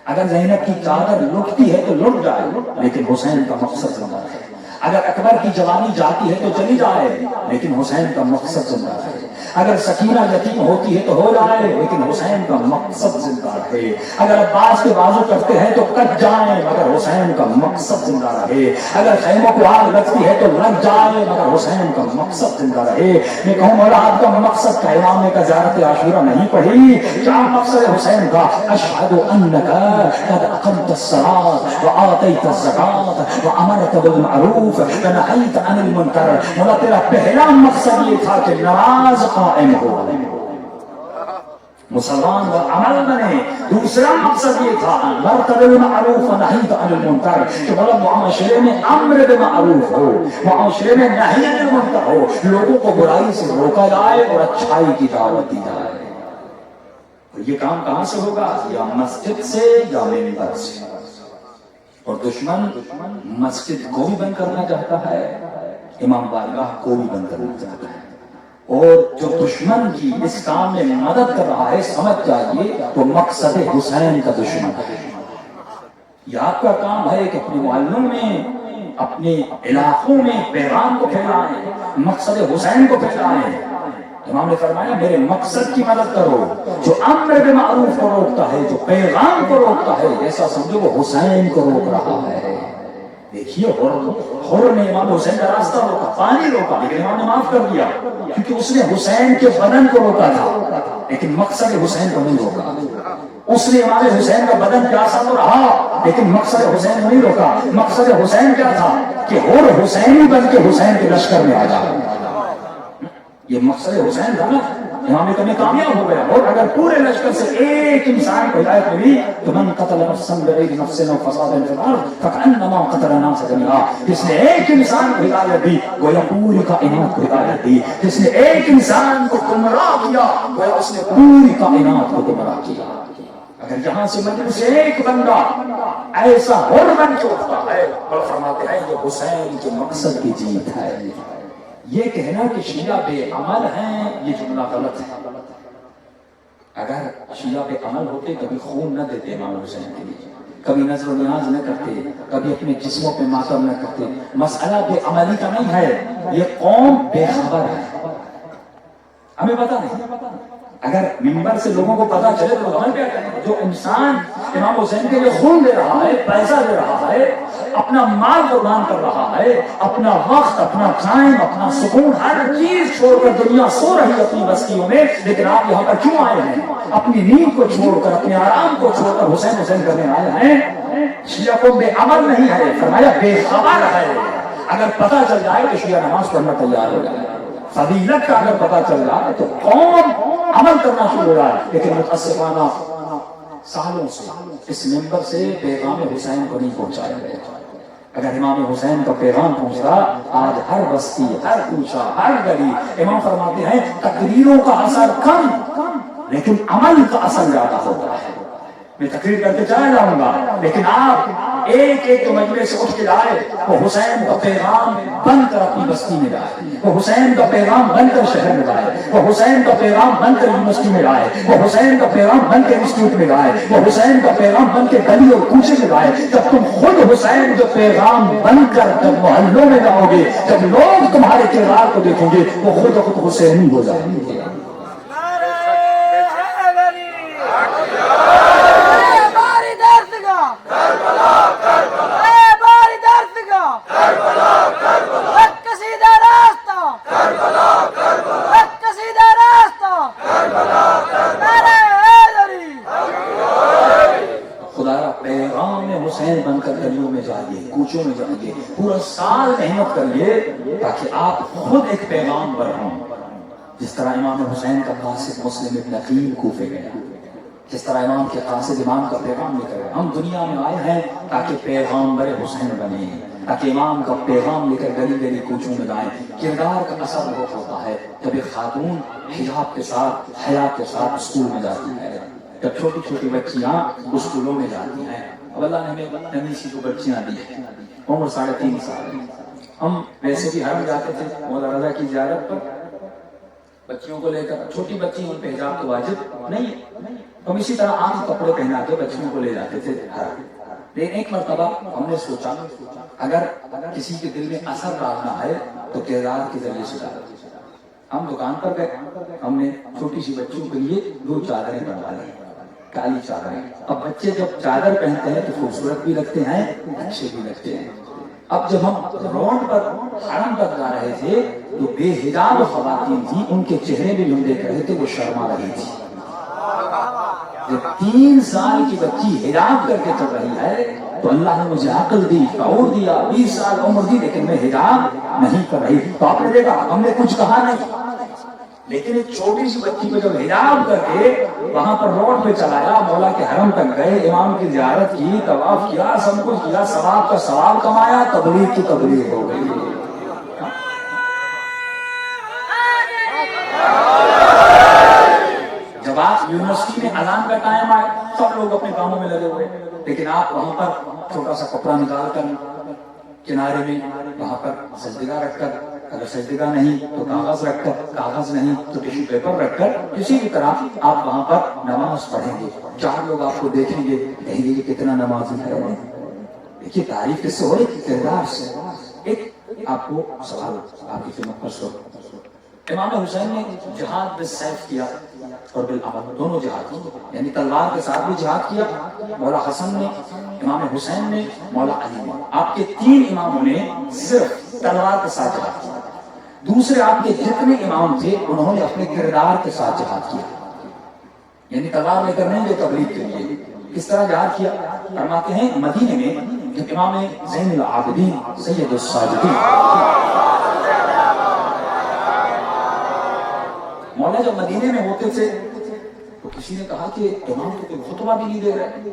اگر زینب کی چادر لٹتی ہے تو لٹ جائے، لیکن حسین کا مقصد زندہ رہے۔ اگر اکبر کی جوانی جاتی ہے تو چلی جائے، لیکن حسین کا مقصد زندہ رہے۔ اگر سکینہ یتیم ہوتی ہے تو ہو جائے، لیکن حسین کا مقصد زندہ رہے۔ اگر عباس کے بازو کرتے ہیں تو کٹ جائیں، مگر حسین کا مقصد زندہ رہے۔ اگر خیموں کو آگ لگتی ہے تو لگ جائے، مگر حسین کا مقصد زندہ رہے۔ میں کہوں مولا آپ کا مقصد کا امام نے کا زیارت عاشورہ نہیں پڑھی، کیا مقصد حسین کا؟ اشہد انک قد اقمت الصلاۃ وآتیت الزکاۃ وامرت بالمعروف ونہیت عن المنکر۔ مولا تیرا پہلا مقصد یہ تھا کہ نماز قائم ہو، مسلمان و عمل بنے۔ دوسرا مقصد یہ تھا امرت بالمعروف ونہیت عن المنکر، کہ مولا معاشرے میں امر بالمعروف ہو، معاشرے میں نہی عن المنکر ہو، لوگوں کو برائی سے روکا جائے اور اچھائی کی دعوت دی جائے۔ یہ کام کہاں سے ہوگا؟ یا مسجد سے یا منبر سے۔ اور دشمن مسجد کو بھی بند کرنا چاہتا ہے، امام بارگاہ کو بھی بند کرنا چاہتا ہے، اور جو دشمن کی اس کام میں مدد کر رہا ہے سمجھ جائیے تو مقصد حسین کا دشمن ہے۔ یہ آپ کا کام ہے کہ اپنے محلوں میں، اپنے علاقوں میں پیغام کو پھیلائیں، مقصد حسین کو پھیلائیں۔ امام نے فرمایا میرے مقصد کی مدد کرو، جو امر بالمعروف کو روکتا ہے، جو پیغام کو روکتا ہے، ایسا سمجھو وہ حسین کو روک رہا ہے۔ دیکھیے حر نے امام حسین کا راستہ روکا، پانی روکا، لیکن امام نے معاف کر دیا، کیونکہ اس نے حسین کے بدن کو روکا تھا، لیکن مقصد حسین کو نہیں روکا۔ اس نے امام حسین کا بدن پیاسا تو رہا، لیکن مقصد حسین کو نہیں روکا۔ مقصد حسین کیا تھا؟ کہ حر حسینی بن کے حسین کے لشکر میں آ جائے۔ یہ مقصد حسین تھا نا، امام کبھی کامیاب ہو گیا۔ اور اگر پورے لشکر سے ایک انسان کو ہدایت ملی تو من قتل نفسا بغیر نفس او فساد فی الارض فکأنما قتل الناس جميعا، جس نے ایک انسان کو ہدایت دی گویا پوری کائنات کو ہدایت دی، جس نے ایک انسان کو گمراہ کیا گویا اس نے پوری کائنات کو گمراہ کیا۔ اگر یہاں سے مجلس سے ایک بندہ ایسا حر بن کے اٹھتا ہے اور فرماتے ہیں یہ حسین کے مقصد کی جیت ہے۔ یہ کہنا کہ شیعہ بے عمل ہیں یہ جملہ غلط ہے۔ اگر شیعہ بے عمل ہوتے کبھی خون نہ دیتے امام حسین کے لیے، کبھی نظر و نیاز نہ کرتے، کبھی اپنے جسموں پہ ماتم نہ کرتے۔ مسئلہ بے عملی کا نہیں ہے، یہ قوم بے خبر ہے، ہمیں پتہ نہیں۔ اگر منبر سے لوگوں کو پتا چلے تو عمل کیا کریں؟ جو انسان امام حسین کے لیے خون دے رہا ہے، پیسہ دے رہا ہے، اپنا مال قربان کر رہا ہے، اپنا وقت، اپنا ٹائم، اپنا سکون، ہر چیز چھوڑ کر دنیا سو رہی ہے اپنی بستیوں میں، لیکن آپ یہاں پر کیوں آئے ہیں؟ اپنی نیند کو چھوڑ کر، اپنے آرام کو چھوڑ کر حسین حسین کرنے آئے ہیں۔ شیعہ کو بے عمل نہیں ہے، فرمایا بے خبر ہے۔ اگر پتا چل جائے تو شیعہ نماز پڑھنا تیار ہو جائے، فضیلت کا اگر پتا چل جائے تو قوم عمل کرنا شروع ہو جائے۔ لیکن متاسفانہ سالوں سے اس منبر سے پیغام حسین کو نہیں پہنچایا گیا۔ اگر امام حسین کا پیغام پہنچتا آج ہر بستی، ہر کوچہ، ہر گلی، امام فرماتے ہیں تقریروں کا اثر کم لیکن عمل کا اثر زیادہ ہوتا ہے۔ میں تقریر کر کے چلا جاؤں گا، لیکن آپ ایک ایک مجلس سے اٹھ کے لائے وہ حسین کا پیغام بن کر اپنی بستی میں لائے، وہ حسین کا پیغام بن کر شہر میں لائے، وہ حسین کا پیغام بن کر یونیورسٹی میں لائے، وہ حسین کا پیغام بن کے انسٹیٹیوٹ میں لائے، وہ حسین کا پیغام بن کے گلی اور کوچے میں لائے۔ جب تم خود حسین کا پیغام بن کر جب محلوں میں جاؤ گے، جب لوگ تمہارے کردار کو دیکھیں گے وہ خود بخود حسینی ہو جائیں گے۔ کریے تاکہ آپ خود ایک پیغامبر ہوں. جس طرح امام حسین کا قاصد مسلم ابن عقیل کوفے گیا, جس طرح امام کے قاصد امام کا پیغام لے کر, ہم دنیا میں آئے ہیں تاکہ پیغامبر حسین بنے, تاکہ امام کا پیغام لے کر گلی گلی کوچوں میں جائیں. کردار کا اثر وہ ہوتا ہے جب ایک خاتون حجاب کے ساتھ حیا کے ساتھ اسکول میں جاتی ہے, جب چھوٹی چھوٹی بچیاں اسکولوں میں جاتی ہیں. اب اللہ نے ہمیں ننھی سی جو بچیاں دی ہیں, عمر 3.5 سال. ہم ویسے بھی حرم جاتے تھے مولا رضا کی زیارت پر, بچیوں کو لے کر, چھوٹی بچی ان پہ حجاب تو واجب نہیں ہے, ہم اسی طرح عام کپڑے پہنا کے بچیوں کو لے جاتے تھے حرم. لیکن ایک مرتبہ ہم نے سوچا اگر کسی کے دل میں اثر ڈالنا ہے تو کردار کے ذریعے سے ڈالنا. ہم دکان پر گئے, ہم نے چھوٹی سی بچیوں کے لیے 2 چادریں بنوا لی, کالی چادریں. اب بچے جب چادر پہنتے ہیں تو خوبصورت بھی لگتے ہیں, اچھے بھی لگتے ہیں. اب جب ہم روڈ پر حرم پر جا رہے تھے تو بے حجاب خواتین تھی, ان کے چہرے بھی ہم دیکھ رہے تھے, وہ شرما رہی تھی. جب 3 سال کی بچی حجاب کر کے چل رہی ہے تو اللہ نے مجھے عقل دی, شعور دیا, 20 سال عمر دی, لیکن میں حجاب نہیں کر رہی. تو آپ نے دیکھا ہم نے کچھ کہا نہیں, لیکن ایک چھوٹی سی بچی کو جب حجاب کر کے وہاں پر روڈ پہ چلایا, مولا کے حرم تک گئے, امام کی زیارت کی, طواف کیا, سب کچھ کیا, ثواب کا ثواب کمایا, تبلیغ کی تبلیغ ہو گئی. جب آپ یونیورسٹی میں اذان کا ٹائم آئے سب لوگ اپنے کاموں میں لگے ہوئے, لیکن آپ وہاں پر چھوٹا سا کپڑا نکال کر کنارے میں وہاں پر سجدگاہ رکھ کر, اگر سجدگاہ نہیں تو کاغذ رکھ کر, کاغذ نہیں تو ٹیشو پیپر رکھ کر, کسی بھی طرح آپ وہاں پر نماز پڑھیں گے. 4 لوگ آپ کو دیکھیں گے, کہیں گے کہ کتنا نمازی ہے. دیکھیے تعریف کس سے ہو رہی, کردار سے. ایک آپ کو سوال آپ کی خدمت پر سو, امام حسین نے جہاد بالسیف کیا اور بالعمل, دونوں جہاد کیے, یعنی تلوار کے ساتھ بھی جہاد کیا. مولا حسن نے, امام حسین نے, مولا علی نے, آپ کے 3 اماموں نے صرف تلوار کے ساتھ جہاد کیا. دوسرے آپ کے جتنے امام تھے انہوں نے اپنے کردار کے ساتھ جہاد کیا, یعنی تلوار لے کر نہیں گئے تبلیغ کے لیے. کس طرح جہاد کیا فرماتے ہیں, مدینے میں جب امام زین العابدین سید الساجدین مولا جب مدینے میں ہوتے تھے تو کسی نے کہا کہ امام تو کوئی خطبہ بھی نہیں دے رہے,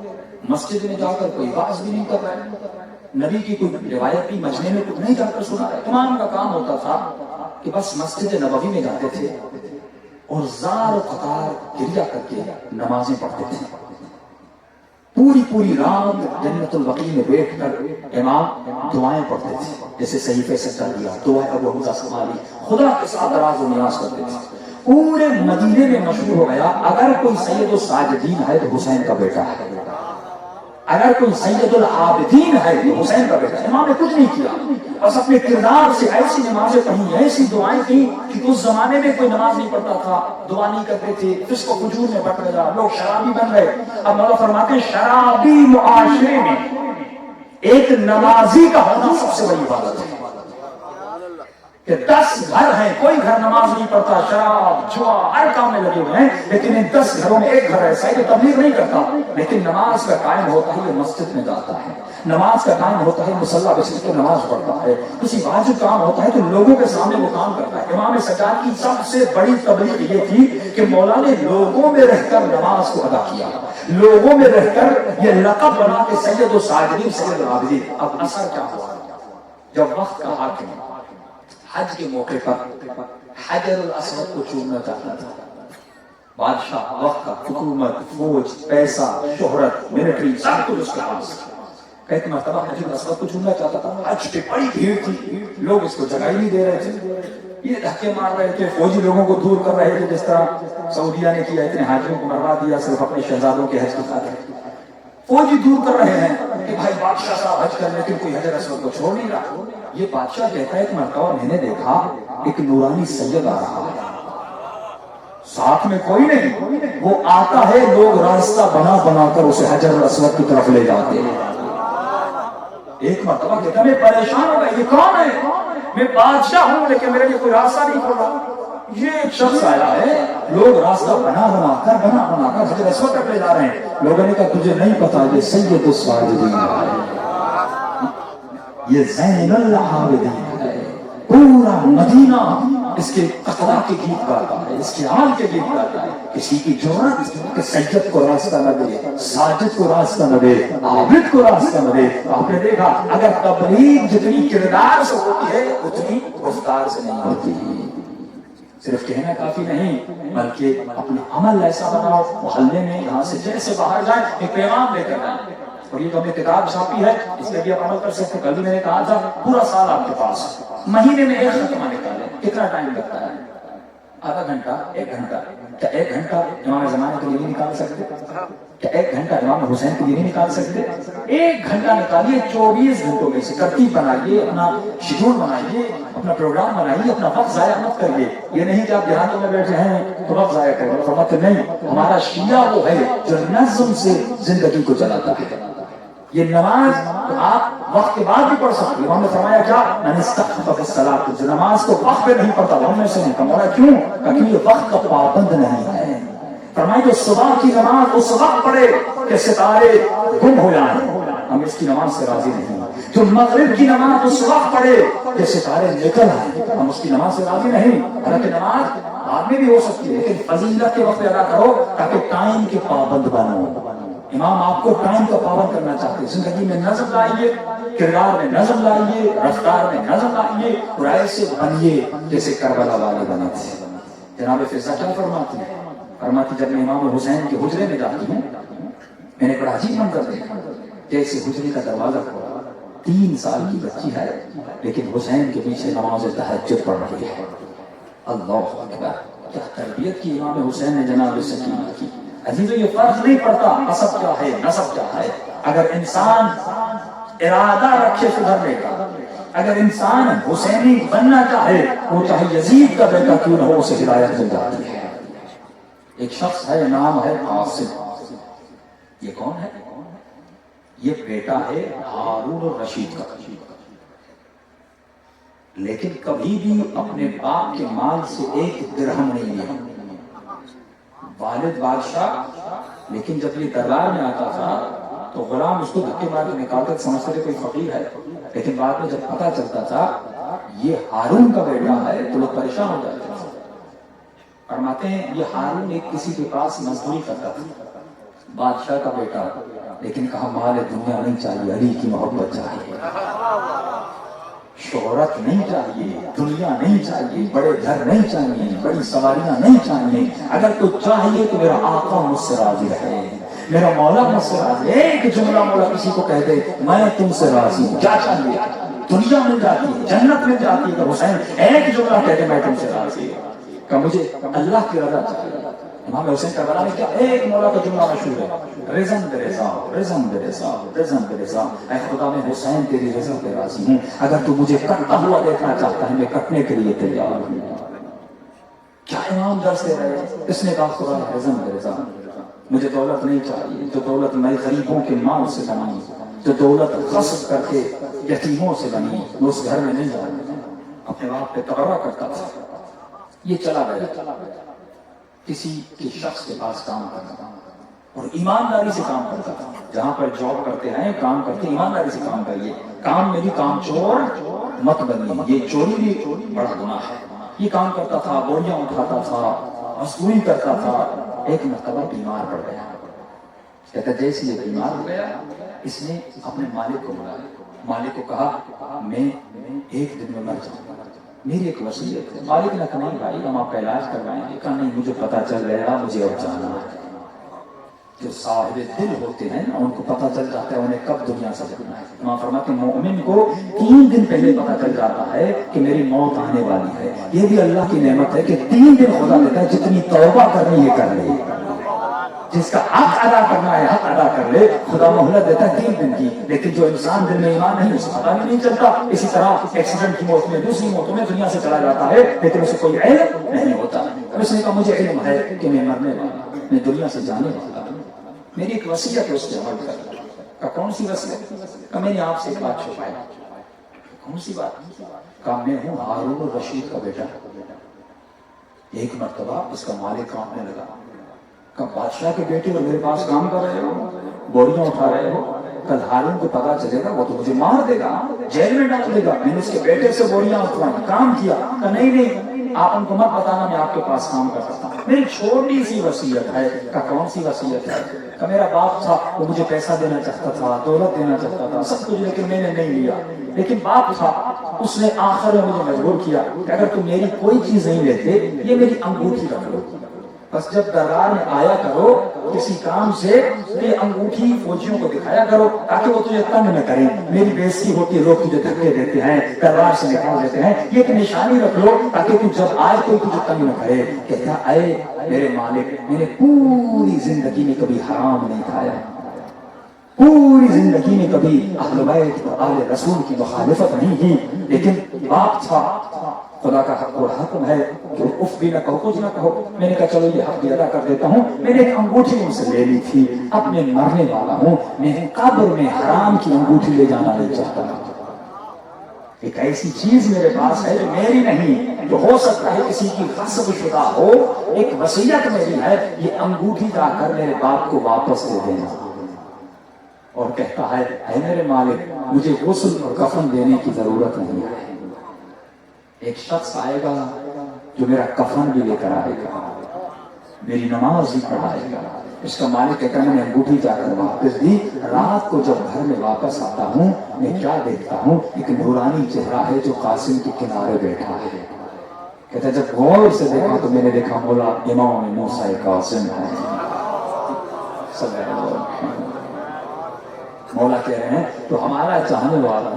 مسجد میں جا کر کوئی واعظ بھی نہیں کر رہے, نبی کی کوئی روایت بھی مجمع میں کچھ نہیں جا کر سنا رہے. امام کا کام ہوتا تھا کہ بس مسجد نبوی میں جاتے تھے اور زار و قطار گریا کر کے نمازیں پڑھتے تھے. پوری رات جنت البقیع میں بیٹھ کر امام دعائیں پڑھتے تھے, جیسے صحیفے سے کر دیا, دعا ابو حمزہ سمالی, خدا کے ساتھ راز و نیاز کرتے تھے. پورے مدینے میں مشہور ہو گیا, اگر کوئی سید الساجدین ہے تو حسین کا بیٹا ہے, اگر کوئی سید العابدین ہے تو حسین کا بیٹا ہے. امام نے کچھ نہیں کیا, بس اپنے کردار سے ایسی نمازیں پڑھی, ایسی دعائیں کی کہ اس زمانے میں کوئی نماز نہیں پڑھتا تھا, دعا نہیں کرتے تھے, فسق و فجور میں بٹ گیا, لوگ شرابی بن گئے. اب مولا فرماتے ہیں شرابی معاشرے میں ایک نمازی کا ہونا سب سے بڑی عبادت ہے. کہ 10 گھر ہیں, کوئی گھر نماز نہیں پڑھتا, شراب جوا ہر کام میں لگے ہوئے ہیں, لیکن ان 10 گھروں میں ایک گھر ایسا ہے جو تبلیغ نہیں کرتا, لیکن نماز کا قائم ہوتا ہے, یہ مسجد میں جاتا ہے, نماز کا قائم ہوتا ہے, مصلی بچ کے نماز پڑھتا ہے, کسی واجب کام ہوتا ہے تو لوگوں کے سامنے وہ کام کرتا ہے. امام سجاد کی سب سے بڑی تبلیغ یہ تھی کہ مولا نے لوگوں میں رہ کر نماز کو ادا کیا, لوگوں میں رہ کر یہ لقب بنا کے سید الساجدین سید العابدین. اب اثر کیا ہوا, جب وقت کا حاکم حج کے موقع پر حجر الاسود کو چومنا چاہتا تھا, بادشاہ وقت کا, حکومت, فوج, پیسہ, شہرت, ملٹری, سب کچھ اس کے پاس. ایک مرتبہ حجر الاسود کو چومنا چاہتا تھا, حج پہ بڑی بھیڑ تھی, لوگ اس کو جگہ ہی نہیں دے رہے تھے, یہ دھکے مار رہے تھے, فوجی لوگوں کو دور کر رہے تھے, جس طرح سعودیہ نے کیا, اتنے حاجیوں کو مروا دیا صرف اپنے شہزادوں کے حج کے ساتھ. فوجی دور کر رہے ہیں کہ بھائی بادشاہ صاحب حج کر, لیکن کوئی حجر اسود کو چھوڑ نہیں رہا. یہ بادشاہ کہتا ہے ایک مرتبہ میں نے دیکھا ایک نورانی سید آ رہا ہے, ساتھ میں کوئی نہیں, وہ آتا ہے, لوگ راستہ بنا بنا کر اسے حجر الاسود کی طرف لے جاتے ہیں. ایک مرتبہ کہتا میں پریشان ہو گیا, یہ کون ہے, میں بادشاہ ہوں لیکن میرے لیے کوئی راستہ نہیں کھل رہا. یہ ایک شخص آیا ہے, لوگ راستہ بنا بنا کر حجر اسود تک لے جا رہے ہیں. لوگوں نے کہا تجھے نہیں پتا یہ سید الساجدین ہے, یہ زین العابدین ہے. پورا مدینہ اس کے تقویٰ کے گیت گاتا ہے، اس کے عمل کے گیت گاتا ہے. کسی کی جرأت کہ سید کو راستہ نہ دے، ساجد کو راستہ نہ دے، عابد کو راستہ نہ دے. آپ نے دیکھا اگر تبلیغ جتنی کردار سے ہوتی ہے اتنی گفتار سے نہیں ہوتی. صرف کہنا کافی نہیں بلکہ اپنا عمل ایسا بناؤ محلے میں یہاں سے جیسے باہر جائیں ایک پیغام لے کر جائیں. اور یہ تو ہم نے کتاب چھاپی ہے، اس پہ بھی آپ عمل کر سکتے. کل بھی میں نے کہا تھا پورا سال آپ کے پاس، مہینے میں ایک ختمہ نکالیں. کتنا ٹائم لگتا ہے؟ آدھا گھنٹہ، ایک گھنٹہ. کیا ایک گھنٹہ امام زمانے کے لیے نہیں نکال سکتے؟ کیا ایک گھنٹہ امام حسین کے لیے نہیں نکال سکتے؟ ایک گھنٹہ نکالیے 24 گھنٹوں میں سے. ترتیب بنائیے، اپنا شیڈول بنائیے، اپنا پروگرام بنائیے. اپنا وقت ضائع مت کریے. یہ نہیں کہ آپ دیہاتوں میں بیٹھے ہیں تو وقت ضائع کریں، فرماتے نہیں. ہمارا شیعہ وہ ہے جو نظم سے زندگی کو چلاتا ہے. یہ نماز آپ وقت کے بعد بھی پڑھ سکتے. امام نے فرمایا کیا؟ من استخف بالصلاۃ، جو نماز کو وقت پہ نہیں پڑھتا وہ ہم میں سے نہیں. کمانا کیوں؟ کیونکہ یہ وقت کا پابند نہیں ہے. فرمایا جو صبح کی نماز اس وقت پڑھے کہ ستارے گم ہو جائیں، ہم اس کی نماز سے راضی نہیں. جو مغرب کی نماز اس وقت پڑھے کہ ستارے نکل آئیں، ہم اس کی نماز سے راضی نہیں. حالانکہ نماز بعد میں بھی ہو سکتی ہے لیکن فضیلت کے وقت ادا کرو تاکہ ٹائم کے پابند بنو. امام آپ کو ٹائم کا پابند کرنا چاہتے ہیں. زندگی میں نظم لائیے، کردار میں نظم لائیے، رفتار میں نظم لائیے اور ایسے بنیے جیسے کربلا والے بنے تھے. جناب فضا کیا فرماتی ہے؟ فرماتی جب میں امام حسین کے حجرے میں جاتی ہوں میں نے بڑا عجیب منظر دیکھا. جیسے حجرے کا دروازہ کھولا، 3 سال کی بچی ہے لیکن حسین کے پیچھے نماز تہجد پڑھ رہی ہے. اللہ اکبر، کیا تربیت کی امام حسین نے جناب سکینہ کی. عزیزو یہ فرق نہیں پڑتا نسب کیا ہے نسب کیا ہے. اگر انسان ارادہ رکھے سدھرنے کا، اگر انسان حسینی بننا چاہے وہ چاہے یزید کا بیٹا کیوں نہ ہو اسے ہدایت مل جاتی ہے. ایک شخص ہے نام ہے قاسم. یہ کون ہے؟ یہ بیٹا ہے ہارون الرشید کا. لیکن کبھی بھی اپنے باپ کے مال سے ایک درہم نہیں لیا. والد بادشاہ، لیکن جب یہ دربار میں آتا تھا تو غلام اس کو دھکے مار کے نکالتے سمجھتے تھے کوئی فقیر ہے. لیکن بعد میں جب پتا چلتا تھا یہ ہارون کا بیٹا ہے تو لوگ پریشان ہو جاتے تھے. فرماتے ہیں یہ ہارون ایک کسی کے پاس مزدوری کرتا تھا، بادشاہ کا بیٹا، لیکن کہا مال دنیا نہیں چاہیے، علی کی محبت چاہیے. شہرت نہیں چاہیے، دنیا نہیں چاہیے، بڑے گھر نہیں چاہیے، بڑی سواریاں نہیں چاہیے. اگر کچھ چاہیے تو میرا آقا مجھ سے راضی رہے، میرا مولا مجھ سے راضی. ایک جملہ مولا کسی کو کہہ دے میں تم سے راضی ہوں، کیا چاہیے؟ دنیا مل جاتی ہے، جنت مل جاتی ہے. حسین ایک جملہ کہہ دے میں تم سے راضی ہوں کہ مجھے اللہ کی رضا چاہیے. امام حسین کربلا میں کیا ایک مولا کا جملہ مشہور ہے، رضا برضا رضا برضا رضا برضا. اے خدا میں حسین تیری رضا پہ راضی ہوں، اگر تو مجھے کٹتا ہوا دیکھنا چاہتا ہے میں کٹنے کے لیے تیار ہوں. کیا امام درس دے رہے ہیں؟ اس نے کہا خدا رضا برضا، مجھے دولت نہیں چاہیے. جو دولت میں غریبوں کے مال سے بنی، جو دولت غصب کر کے یتیموں سے بنی، میں اس گھر میں نہیں جاتا. اپنے باپ پہ تبرہ کرتا تھا. یہ چلا گیا کسی کے شخص کے پاس کام کرتا اور ایمانداری سے کام کرتا تھا. جہاں پر جاب کرتے ہیں کام کرتے ایمانداری سے کام کریے. کام میں بھی کام چور مت بنیے، یہ چوری بھی بڑا گناہ ہے. یہ کام کرتا تھا، بوریاں اٹھاتا تھا، مزدوری کرتا تھا. ایک مرتبہ بیمار پڑ گیا. کہتا جیسے یہ بیمار ہو گیا اس نے اپنے مالک کو بلایا. مالک کو کہا میں ایک دن میں مر جاؤں گا، میری ایک وصیت ہے. مالک نے کہا نہیں بھائی ہم آپ کا علاج کروائیں گے. کہا نہیں مجھے پتا چل گیا مجھے اب جانا ہے. جو صاحب دل ہوتے ہیں ان کو پتا چل جاتا ہے انہیں کب دنیا سے جانا ہے. امام فرماتے ہیں مومن کو 3 دن پہلے پتا چل جاتا ہے کہ میری موت آنے والی ہے. یہ بھی اللہ کی نعمت ہے کہ 3 دن خدا دیتا ہے، جتنی توبہ کرنی ہے کر لے، جس کا حق ادا کرنا ہے حق ادا کر لے. خدا مہلت دیتا ہے 3 دن کی. لیکن جو انسان دل میں ایمان نہیں اسے پتا بھی نہیں چلتا. اسی طرح ایکسیڈنٹ کی موت میں دوسری موتوں میں دنیا سے چلا جاتا ہے لیکن اسے کوئی علم نہیں ہوتا. اس نے کہا مجھے علم ہے کہ میں مرنے والا ہوں، میں دنیا سے جانے والا ہوں، میری ایک وصیت ہے اس پہ عمل کر. کہا کون سی وصیت؟ کہا میں نے آپ سے ایک بات چھپائی. کون سی بات؟ کہا میں ہوں ہارون الرشید کا بیٹا. ایک مرتبہ اس کا مالک کانپنے لگا. کہا بادشاہ کے بیٹے اور میرے پاس کام کر رہے ہو، بوریاں اٹھا رہے ہو. کل ہارون کو پتا چلے گا وہ تو مجھے مار دے گا، جیل میں ڈال دے گا۔ میں نے اس کے بیٹے سے بوریاں اٹھوائی، کام کیا، کہ نہیں آپ ان کو مت بتانا میں آپ کے پاس کام کر سکتا ہوں، میری چھوٹی سی وصیت ہے۔ کہ کون سی وصیت ہے؟ کہ میرا باپ تھا وہ مجھے پیسہ دینا چاہتا تھا، دولت دینا چاہتا تھا، سب کچھ، لیکن میں نے نہیں لیا۔ لیکن باپ تھا، اس نے آخر میں مجھے مجبور کیا کہ اگر تم میری کوئی چیز نہیں لیتے یہ میری انگوٹھی رکھ لو، بس جب دربار میں آیا کرو کسی کام سے یہ انگوٹھی فوجیوں کو دکھایا کرو تاکہ وہ تجھے تنگ نہ کریں، میری بےزتی ہوتی ہے، لوگ تجھے دھکے دیتے ہیں، دربار سے نکال دیتے ہیں، یہ ایک نشانی رکھ لو تاکہ تو جب آئے کوئی تجھے تنگ نہ کرے۔ کہتا اے میرے مالک، میں نے پوری زندگی میں کبھی حرام نہیں کھایا، پوری زندگی میں کبھی اہل بیت اور اہل رسول کی مخالفت نہیں کی، لیکن باپ تھا، خدا کا حق و حکم ہے کہ اف بھی نہ کہو کچھ نہ کہو۔ میں نے کہا چلو یہ حق بھی ادا کر دیتا ہوں، میں نے ایک انگوٹھی ان سے لے لی تھی، اب میں مرنے والا ہوں، میں قبر میں حرام کی انگوٹھی لے جانا نہیں چاہتا۔ ایک ایسی چیز میرے پاس ہے جو میری نہیں، جو ہو سکتا ہے کسی کی غصب شدہ ہو، ایک وصیت میری ہے، یہ انگوٹھی جا کر میرے باپ کو واپس دے دینا۔ اور کہتا ہے اے میرے مالک، مجھے غسل اور کفن دینے کی ضرورت نہیں ہے، ایک شخص آئے گا جو میرا کفن بھی لے کر آئے گا، میری نماز بھی پڑھائے گا۔ اس کا مالک کہتا ہے میں نے انگوٹھی جا کر واپس دی، رات کو جب گھر میں واپس آتا ہوں میں کیا دیکھتا ہوں، ایک نورانی چہرہ ہے جو قاسم کے کنارے بیٹھا ہے۔ کہتا ہے جب غور سے دیکھا تو میں نے دیکھا مولا امام موسیٰ قاسم ہے۔ صلی اللہ علیہ وسلم مولا کہہ رہے ہیں تو ہمارا چاہنے والا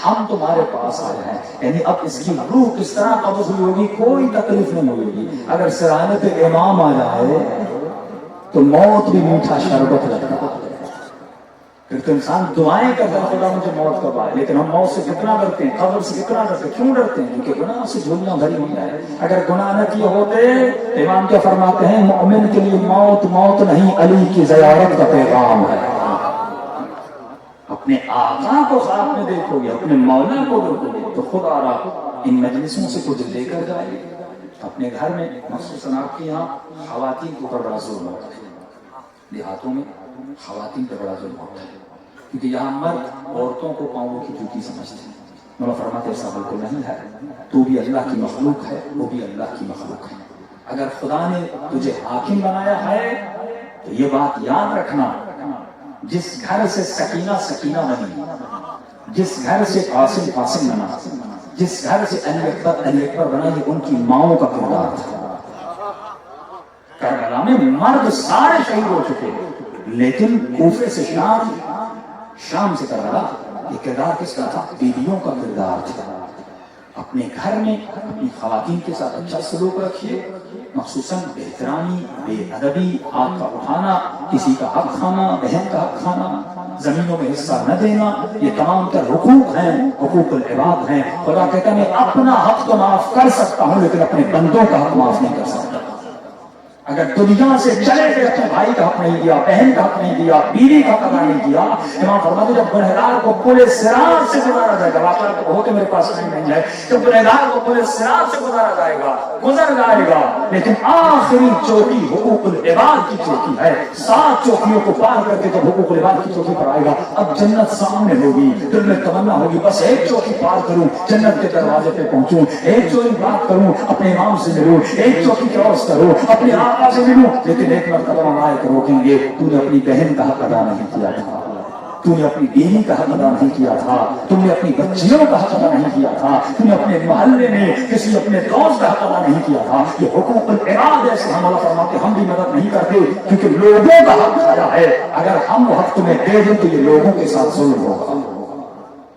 ہم تمہارے پاس آئے ہیں، یعنی اب اس کی روح کس طرح قبض ہوئی ہوگی کوئی تکلیف نہیں ہوگی۔ اگر سرانے پہ امام آ جائے تو موت بھی میٹھا شربت لگتا ہے، پھر تو انسان دعائیں کرتا ہے خدا مجھے موت کب آئے، لیکن ہم موت سے کتنا ڈرتے ہیں، قبر سے کتنا ڈرتے ہیں، کیوں ڈرتے ہیں؟ کیونکہ گناہ سے جھولیاں بھری ہوئی ہیں۔ اگر گناہ نہ کیے ہوتے، امام کیا فرماتے ہیں، مومن کے لیے موت موت نہیں علی کی زیارت کا پیغام ہے۔ اپنے آقا کو خواب میں دیکھو گے، اپنے مولا کو دیکھو گے تو خدا را ان مجلسوں سے کچھ لے کر جائے گے اپنے گھر میں۔ مخصوصاً آپ کے یہاں خواتین کے اوپر بڑا ظلم ہوتا ہے، دیہاتوں میں خواتین پہ بڑا ظلم ہوتا ہے، کیونکہ یہاں مرد عورتوں کو پاؤں کی جوتی سمجھتے ہیں۔ مولا فرماتے ایسا بالکل نہیں ہے، تو بھی اللہ کی مخلوق ہے، وہ بھی اللہ کی مخلوق ہے۔ اگر خدا نے تجھے حاکم بنایا ہے تو یہ بات یاد رکھنا، جس گھر سے سکینہ سکینہ بنی، جس گھر سے قاسم قاسم بنا، جس گھر سے علی اکبر بنا، یہ ان کی ماؤں کا کردار تھا۔ کربلا میں مرد سارے شہید ہو چکے، لیکن کوفے سے شام، شام سے کربلا، یہ کردار کس کا تھا؟ بیویوں کا کردار تھا۔ اپنے گھر میں اپنی خواتین کے ساتھ اچھا سلوک رکھیے، مخصوصاً بے احترامی، بے ادبی، ہاتھ کا اٹھانا، کسی کا حق کھانا، بہن کا حق کھانا، زمینوں میں حصہ نہ دینا، یہ تمام تر حقوق ہیں، حقوق العباد ہیں۔ خدا کہتا ہے میں اپنا حق تو معاف کر سکتا ہوں لیکن اپنے بندوں کا حق معاف نہیں کر سکتا۔ اگر دنیا سے چلے گئے اپنے بھائی کا حق نہیں دیا، بہن کا حق نہیں دیا، بیوی کا حق ادا نہیں کیا، امام فرماتے جب گنہگار کو پورے صراط سے گزارا جائے گا، واقعات تو بہت میرے پاس نہیں ہے، جب گنہگار کو پورے صراط سے گزارا جائے گا، گزر جائے گا، لیکن آخری چوکی حقوق العباد کی چوکی ہے۔ 7 چوکیوں کو پار کر کے جب حقوق العباد کی چوکی پر آئے گا، اب جنت سامنے ہوگی، دل میں تمنا ہوگی بس ایک چوکی پار کروں، جنت کے دروازے پہ پہنچوں، ایک چوکی بات کروں، اپنے امام سے ملوں، ایک چوکی کراس کروں، اپنے آقا سے ملوں، لیکن ایک مرتبہ ملائکہ روکیں گے، تو نے اپنی بہن کا حق ادا نہیں کیا تھا، تو نے اپنی بیوی کا حق ادا نہیں کیا تھا، تم نے اپنی بچیوں کا حق ادا نہیں کیا تھا، تم نے اپنے محلے میں کسی اپنے دوست کا حق ادا نہیں کیا تھا۔ یہ حقوق العباد ہے، ہم اللہ فرماتے ہم بھی مدد نہیں کرتے کیونکہ لوگوں کا حق کھایا ہے، اگر ہم وہ حق تمہیں دے دیں تو یہ لوگوں کے ساتھ ظلم ہوگا۔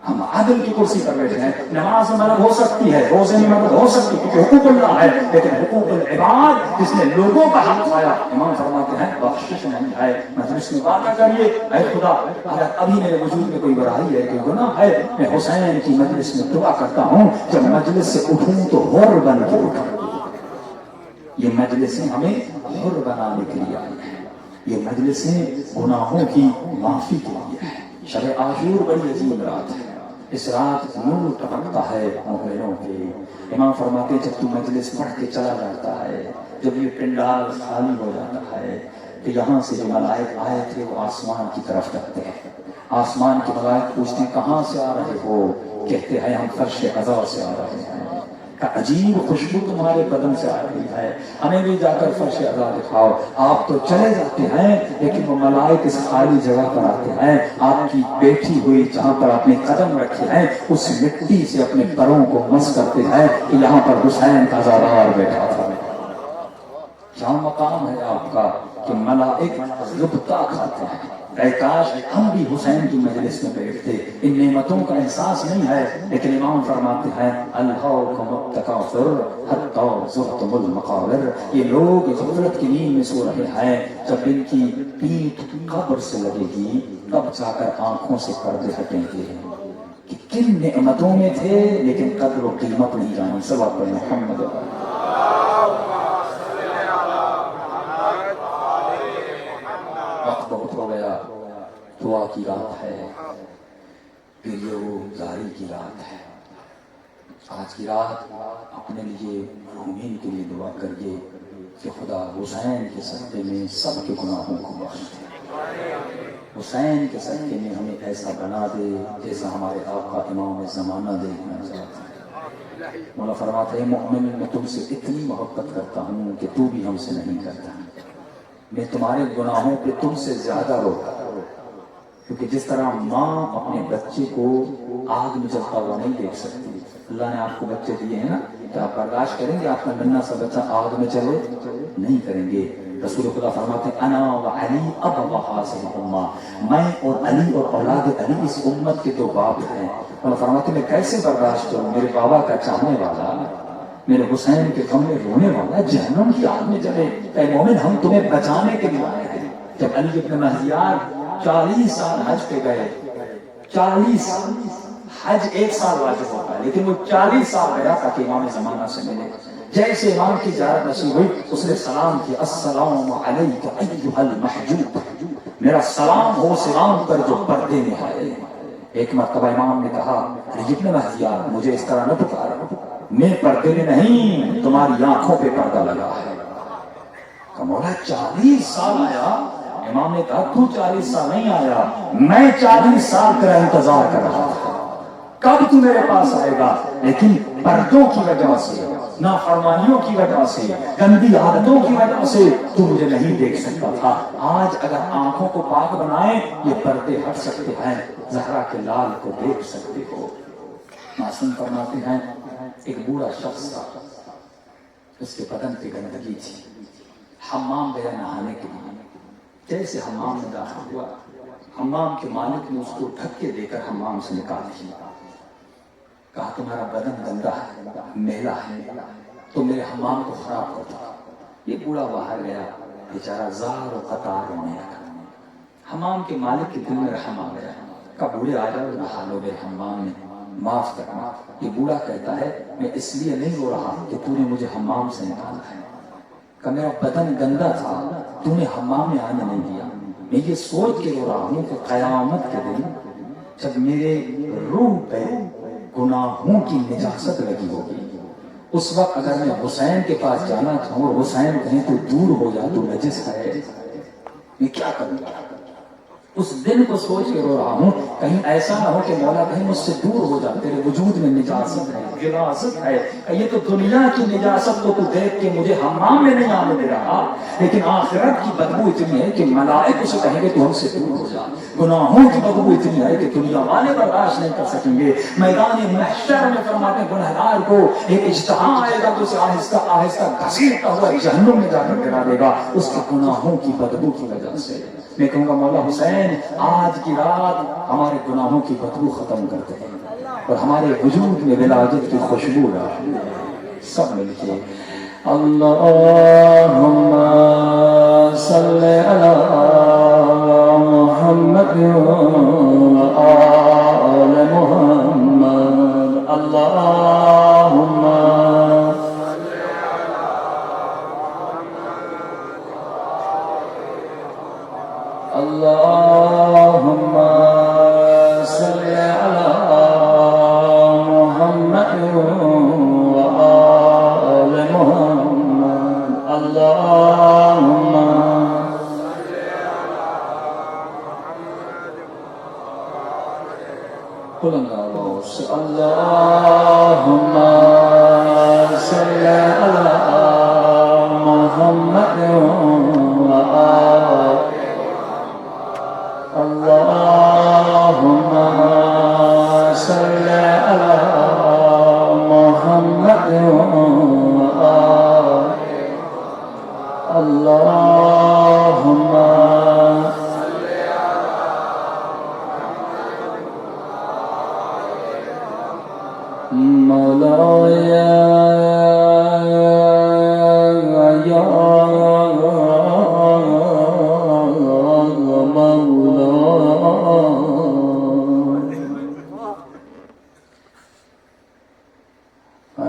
ہم عدل کی کرسی پر بیٹھے ہیں، نماز میں مدد ہو سکتی ہے، روزے میں مدد ہو سکتی ہے کیونکہ حقوق اللہ ہے، لیکن حقوق العباد جس نے لوگوں کا حق کھایا، امام فرماتے ہیں بخشش نہیں ہے۔ مجلس میں وعدہ کریے اے خدا اگر ابھی میرے وجود میں کوئی برائی ہے، کوئی گناہ ہے، میں حسین کی مجلس میں دعا کرتا ہوں جب مجلس سے اٹھوں تو حر بن کے اٹھوں۔ یہ مجلسیں ہمیں حر بنانے کے لیے آئی ہیں، یہ مجلسیں گناہوں کی معافی کے لیے ہیں۔ شب عاشور بڑی عظیم رات ہے، اس رات نور ٹپکتا ہے مومنوں کے۔ امام فرماتے ہیں جب تو مجلس پڑھ کے چلا جاتا ہے، جب یہ پنڈال خالی ہو جاتا ہے، کہ یہاں سے جو ملائک آئے تھے وہ آسمان کی طرف جاتے ہیں. آسمان کے ملائک پوچھتے ہیں کہاں سے آ رہے ہو؟ کہتے ہیں ہم فرش عزا سے آ رہے ہیں. کہ عجیب خوشبو تمہارے بدن سے آ رہی ہے، ہمیں بھی جا کر فرش عزا دکھاؤ. آپ تو چلے جاتے ہیں لیکن وہ ملائک اس خالی جگہ پر آتے ہیں. آپ کی بیٹھی ہوئی جہاں پر آپ نے قدم رکھے ہیں اس مٹی سے اپنے پروں کو مس کرتے ہیں کہ یہاں پر حسین کا زادار بیٹھا تھا. یہاں مقام ہے آپ کا کہ ملائک ربطہ کھاتے ہیں. اے کاش ہم بھی حسین کی مجلس میں بیٹھتے. ان نعمتوں کا احساس نہیں ہے لیکن امام فرماتے ہیں الہاکم التکاثر حتی زرتم المقابر. یہ لوگ غفلت کی نیند میں سو رہے ہیں، جب ان کی پیٹھ قبر سے لگے گی تب جا کر آنکھوں سے پردے ہٹیں گے کہ کن نعمتوں میں تھے لیکن قدر و قیمت نہیں جانی. سبب پر محمد وقت بہت ہو گیا. دعا کی رات ہے، پھر یہ زاری کی رات ہے. آج کی رات اپنے لیے مومن کے لیے دعا کریے کہ خدا حسین کے صدقے میں سب کے گناہوں کو بخش دے. حسین کے صدقے میں ہمیں ایسا بنا دے جیسا ہمارے آقا امام زمانہ دیکھنا چاہتے ہیں. مولا فرماتے ہیں مومن میں تم سے اتنی محبت کرتا ہوں کہ تو بھی ہم سے نہیں کرتا. میں تمہارے گناہوں پہ تم سے زیادہ روتا ہوں، کیونکہ جس طرح ماں اپنے بچے کو آگ میں جلتا ہوا نہیں دیکھ سکتی. اللہ نے آپ کو بچے دیے ہیں نا، کہ آپ برداشت کریں گے آپ کا ننھا سا بچہ آگ میں چلے؟ نہیں کریں گے. رسول خدا فرماتے ہیں انا و علی ابوا هذه الامه، میں اور علی اور اولاد علی اس امت کے دو باپ ہیں. اور فرماتے ہیں میں کیسے برداشت کروں میرے بابا کا چاہنے والا، میرے حسین کے غم میں رونے والا جہنم کی آگ میں جلے. اے مومن ہم تمہیں بچانے کے لیے آئے ہیں. جب علی ابن مہدیار 40 سال حج پہ گئے، 40 سال حج 1 سال واجب ہوتا ہے لیکن وہ 40 سال گیا تاکہ امام زمانہ سے ملے. جیسے امام کی زیارت نصیب ہوئی اس نے سلام کیا السلام علیک ایھا المحجوب، میرا سلام ہو سلام پر جو پردے میں ہے. ایک مرتبہ امام نے کہا علی ابن مہدیار مجھے اس طرح نہ پکارو، میں پردے میں نہیں تمہاری آنکھوں پہ پردہ لگا ہے. کہ مولا 40 سال آیا. امام نے کہا تو 40 سال نہیں آیا، میں 40 سال تیرا انتظار کر رہا تھا کب تو میرے پاس آئے گا. لیکن پردوں کی وجہ سے، نافرمانیوں کی وجہ سے، گندی عادتوں کی وجہ سے تو مجھے نہیں دیکھ سکتا تھا. آج اگر آنکھوں کو پاک بنائیں یہ پردے ہٹ سکتے ہیں، زہرا کے لال کو دیکھ سکتے ہو. معصوم فرماتے ہیں ایک بوڑھا شخص تھا، اس کے بدن پہ گندگی تھی. حمام گیا نہانے کے لیے. جیسے حمام میں داخل ہوا حمام کے مالک نے اس کو دھکے دے کر حمام سے نکال دیا. کہا تمہارا بدن گندا ہے، میلا ہے، تو میرے حمام کو خراب کرتا. یہ بوڑھا باہر گیا بیچارہ زار و قطار رونے لگا. حمام کے مالک کے دل میں رحم آ گیا. کہا بوڑھے آ جاؤ نہا لو میرے حمام میں، معاف کرنا. یہ بوڑھا کہتا ہے میں اس لیے نہیں رو رہا کہ تو نے مجھے حمام سے نکالا ہے، کہ میرا بدن گندا تھا تو نے حمام میں آنے نہیں دیا. میں یہ سوچ کے رو رہا ہوں کہ قیامت کے دن جب میرے روح پہ گناہوں کی نجاست لگی ہوگی اس وقت اگر میں حسین کے پاس جانا چاہوں اور حسین کہیں تو دور ہو جا تو نجس ہے، میں کیا کروں گا؟ اس دن کو سوچ کے رو رہا ہوں کہیں ایسا نہ ہو کہ مولا کہیں مجھ سے دور ہو جا، تیرے وجود میں نجاست ہے، غلاظت ہے. یہ تو دنیا کی نجاست کو تو دیکھ کے مجھے حمام میں نہیں آنے دے رہا، لیکن آخرت کی بدبو اتنی ہے کہ ملائکہ اسے کہیں گے تو ہم سے دور ہو جا. گناہوں کی بدبو اتنی ہے کہ دنیا والے برداشت نہیں کر سکیں گے. میدان محشر میں فرماتے ہیں گنہگار کو ایک اجتماع آئے گا تو اسے آہستہ آہستہ گھسیٹتا ہوا جہنم میں جا کر گرا دے گا اس کے گناہوں کی بدبو کی وجہ سے. میں کہوں گا مولا حسین آج کی رات ہمارے گناہوں کی بدبو ختم کرتے ہیں اور ہمارے وجود میں ولادت کی خوشبو ڈال. سب مل کے اللہم صلی علی محمد و آل محمد. اللہم اللہم صلی علی محمد و آل محمد. اللہم محمد وآل اللهم صل على محمد وآل اللهم مولاي يا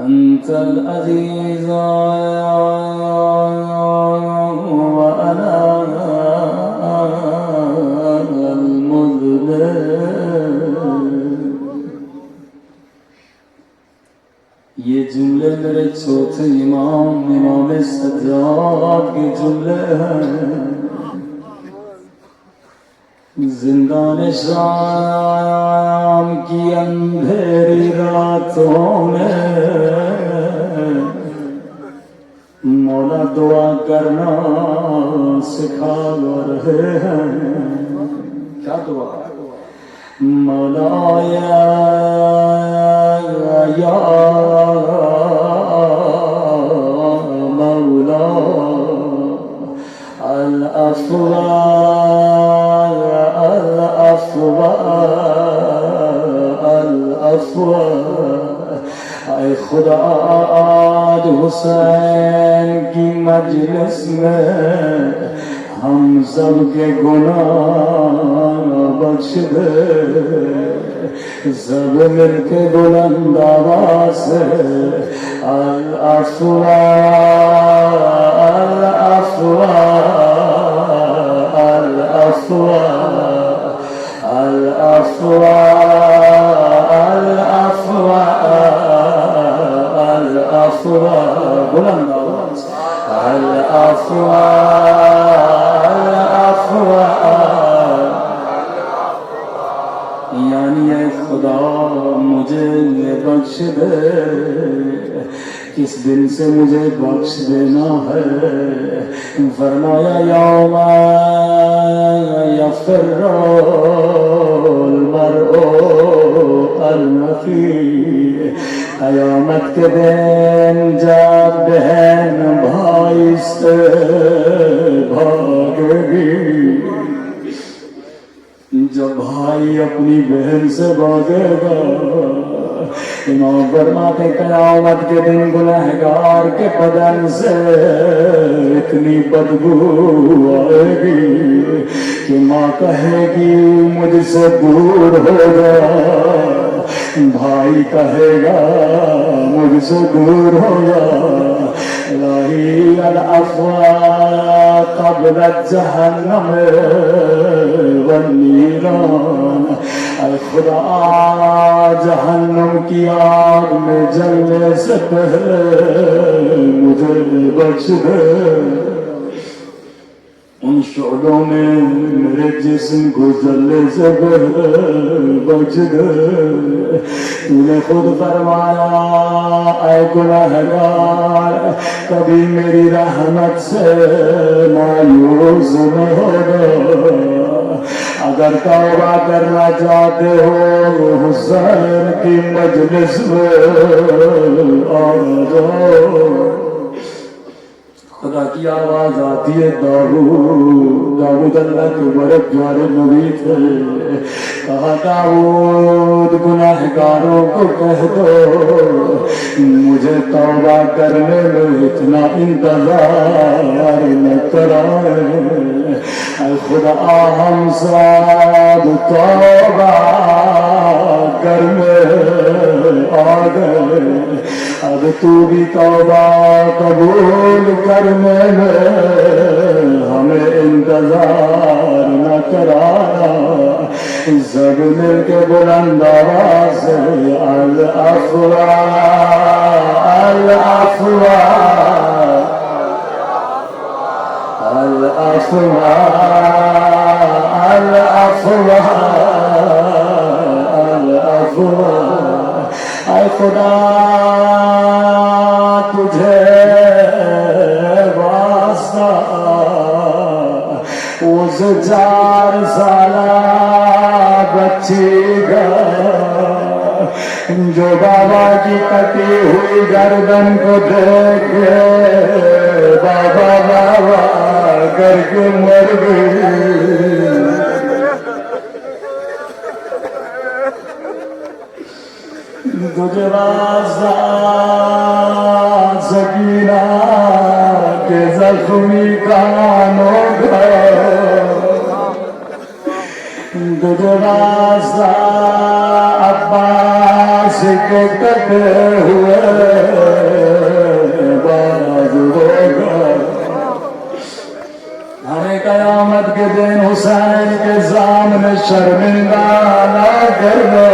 أنت العزيز وأنا المذنب. یہ جملے میرے چوتھے امام سجاد کے جملے ہیں. زندان شام کی اندھیری راتوں میں مولا دعا کرنا سکھا رہے ہیں. کیا دعا؟ مولا یا مولا الافوا اے خدا آج حسین کی مجلس میں ہم سب کے گناہ بخش دے. سب مل کے بلند آواز سے الافوا الافوا الافوا الافوا الافوا الافوا بلند آواز الافوا الافوا. یعنی اے خدا مجھے بخش دے. کس دن سے مجھے بخش دینا ہے؟ فرمایا یوم یفر المرء الأخی. قیامت کے دن جب بہن بھائی سے بھاگے گی. جب بھائی اپنی بہن سے بھاگے گا امام فرماتے قیامت کے دن گنہگار کے بدن سے اتنی بدبو آئے گی کہ ماں کہے گی مجھ سے دور ہو گیا. بھائی کہے گا مجھ سے دور ہو گیا. الہی الافوا قبل جہنم والنیران. اے خدا جہنم کی آگ میں جلنے سے پہلے مجھے بخش دے. ان شعلوں میں میرے جسم کو جلنے سے پہلے بخش دے. تو نے خود فرمایا اے گنہگار کبھی میری رحمت سے مایوس نہ ہوگا. اگر توبہ کرنا چاہتے ہو حسین کی مجلس میں آ جاؤ. خدا کی آواز آتی ہے داؤد اللہ کے بڑے پیارے نبی تھے. کہا داؤد گناہگاروں کو کہہ دو مجھے توبہ کرنے میں اتنا انتظار نہ کرائیں. اے خدا ہم سب توبہ کرنے آ گئے. اب تو بھی توبہ قبول کرنے میں ہمیں انتظار نہ کرانا. سب مل کے بلند آواز سے الافوا الافوا الافوا الافوا الافوا. اے خدا تجھے واسطہ اس 4 سالہ بچی کا جو بابا کی کٹی ہوئی گردن کو دیکھ کے بابا بابا کر کے مر گئی. تجھے واسطہ سکینہ کے زخمی کانوں کا تجھے واسطہ عباس کے کٹے ہوئے بازوؤں کا ہمیں قیامت کے دن حسین کے سامنے شرمندہ نہ کرنا.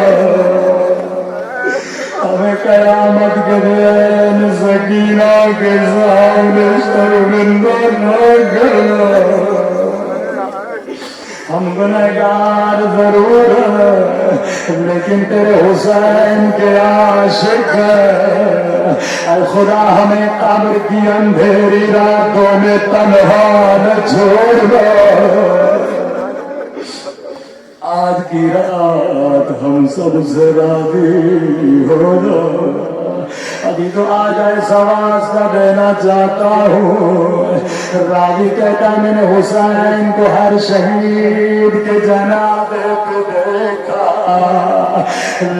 ہمیں قیامت کے دن سکینہ کے سامنے شرمندہ نہ کرنا. ہم گنہگار ضرور ہیں لیکن تیرے حسین کے عاشق ہیں. اے خدا ہمیں قبر کی اندھیری راتوں میں تنہا نہ چھوڑنا. آج کی رات ہم سب سے راضی ہونا. ابھی تو آج ایسا واسطہ دینا چاہتا ہوں. راضی کہتا میں نے حسین کو ہر شہید کے جنازے پہ دیکھا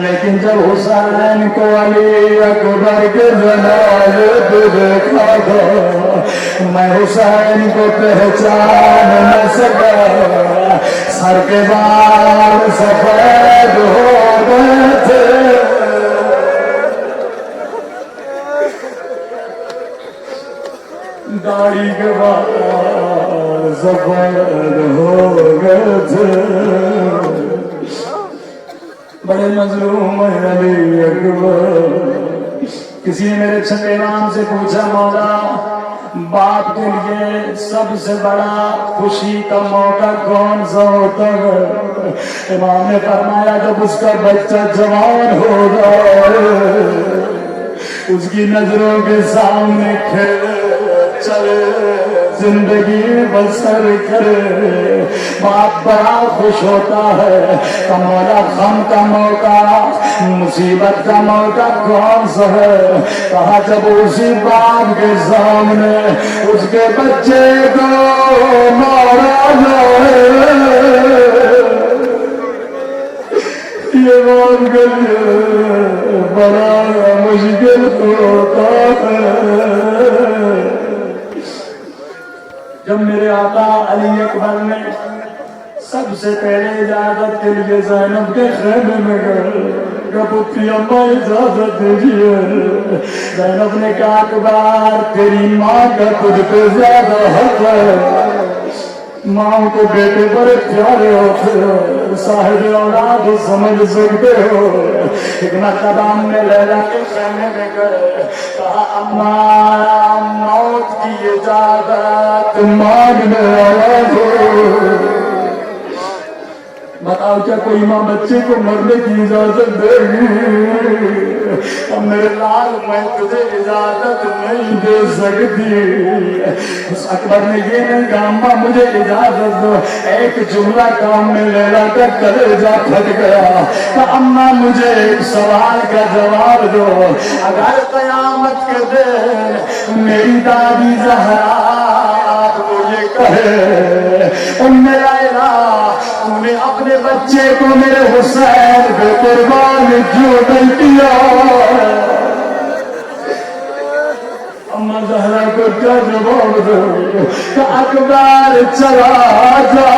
لیکن جب حسین کو علی اکبر کے جنازے پہ دیکھا تھا میں حسین کو پہچان نہ سکا. سر کے بال سفید ہو گئے تھے داڑھی کے بال سفید ہو گئے تھے. بڑے مظلوم ہیں علی اکبر. کسی نے میرے چھٹے امام سے پوچھا مولا باپ کے لیے سب سے بڑا خوشی کا موقع کون سا ہوتا ہے؟ امام نے فرمایا جب اس کا بچہ جوان ہو جائے اس کی نظروں کے سامنے کھیلے چلے زندگی بسر کرے باپ بڑا خوش ہوتا ہے. کہ مولا غم کا موقع مصیبت کا موقع کون سا ہے؟ کہا جب اسی باپ کے سامنے اس کے بچے کو مارا جائے. یہ مان کر بڑا مشکل ہوتا ہے. جب میرے آقا علی اکبر نے سب سے پہلے اجازت کے لیے زینب کے خیمے میں گئے کہ پتری اماں اجازت دیجیے. زینب نے کہا اکبر تیری ماں کا تجھ پہ زیادہ حق ہے. ماں کو بیٹے بڑے پیارے ہوتے ہیں صاحب اولاد سمجھ سکتے ہو. ایک مرتبہ ہم نے لیلا کے خیمے میں گئے کہا اماں موت کی اجازت مانگنے آیا ہو. بتاؤ کیا کوئی ماں بچے کو مرنے کی اجازت دے گی؟ میرے لال میں تجھے اجازت نہیں دے سکتی. اس اکبر نے یہ نہیں کہا اماں مجھے اجازت دو. ایک جملہ کام میں لیلا کا کلیجہ پھٹ گیا کہ اماں مجھے ایک سوال کا جواب دو. اگر قیامت کے دن میری دادی زہرا کو یہ کہے میرا تم نے اپنے بچے کو میرے حسین پہ قربان کیوں نہیں کیا؟ اما زہرا کو کیا جواب دو کہ اکبر چلا جا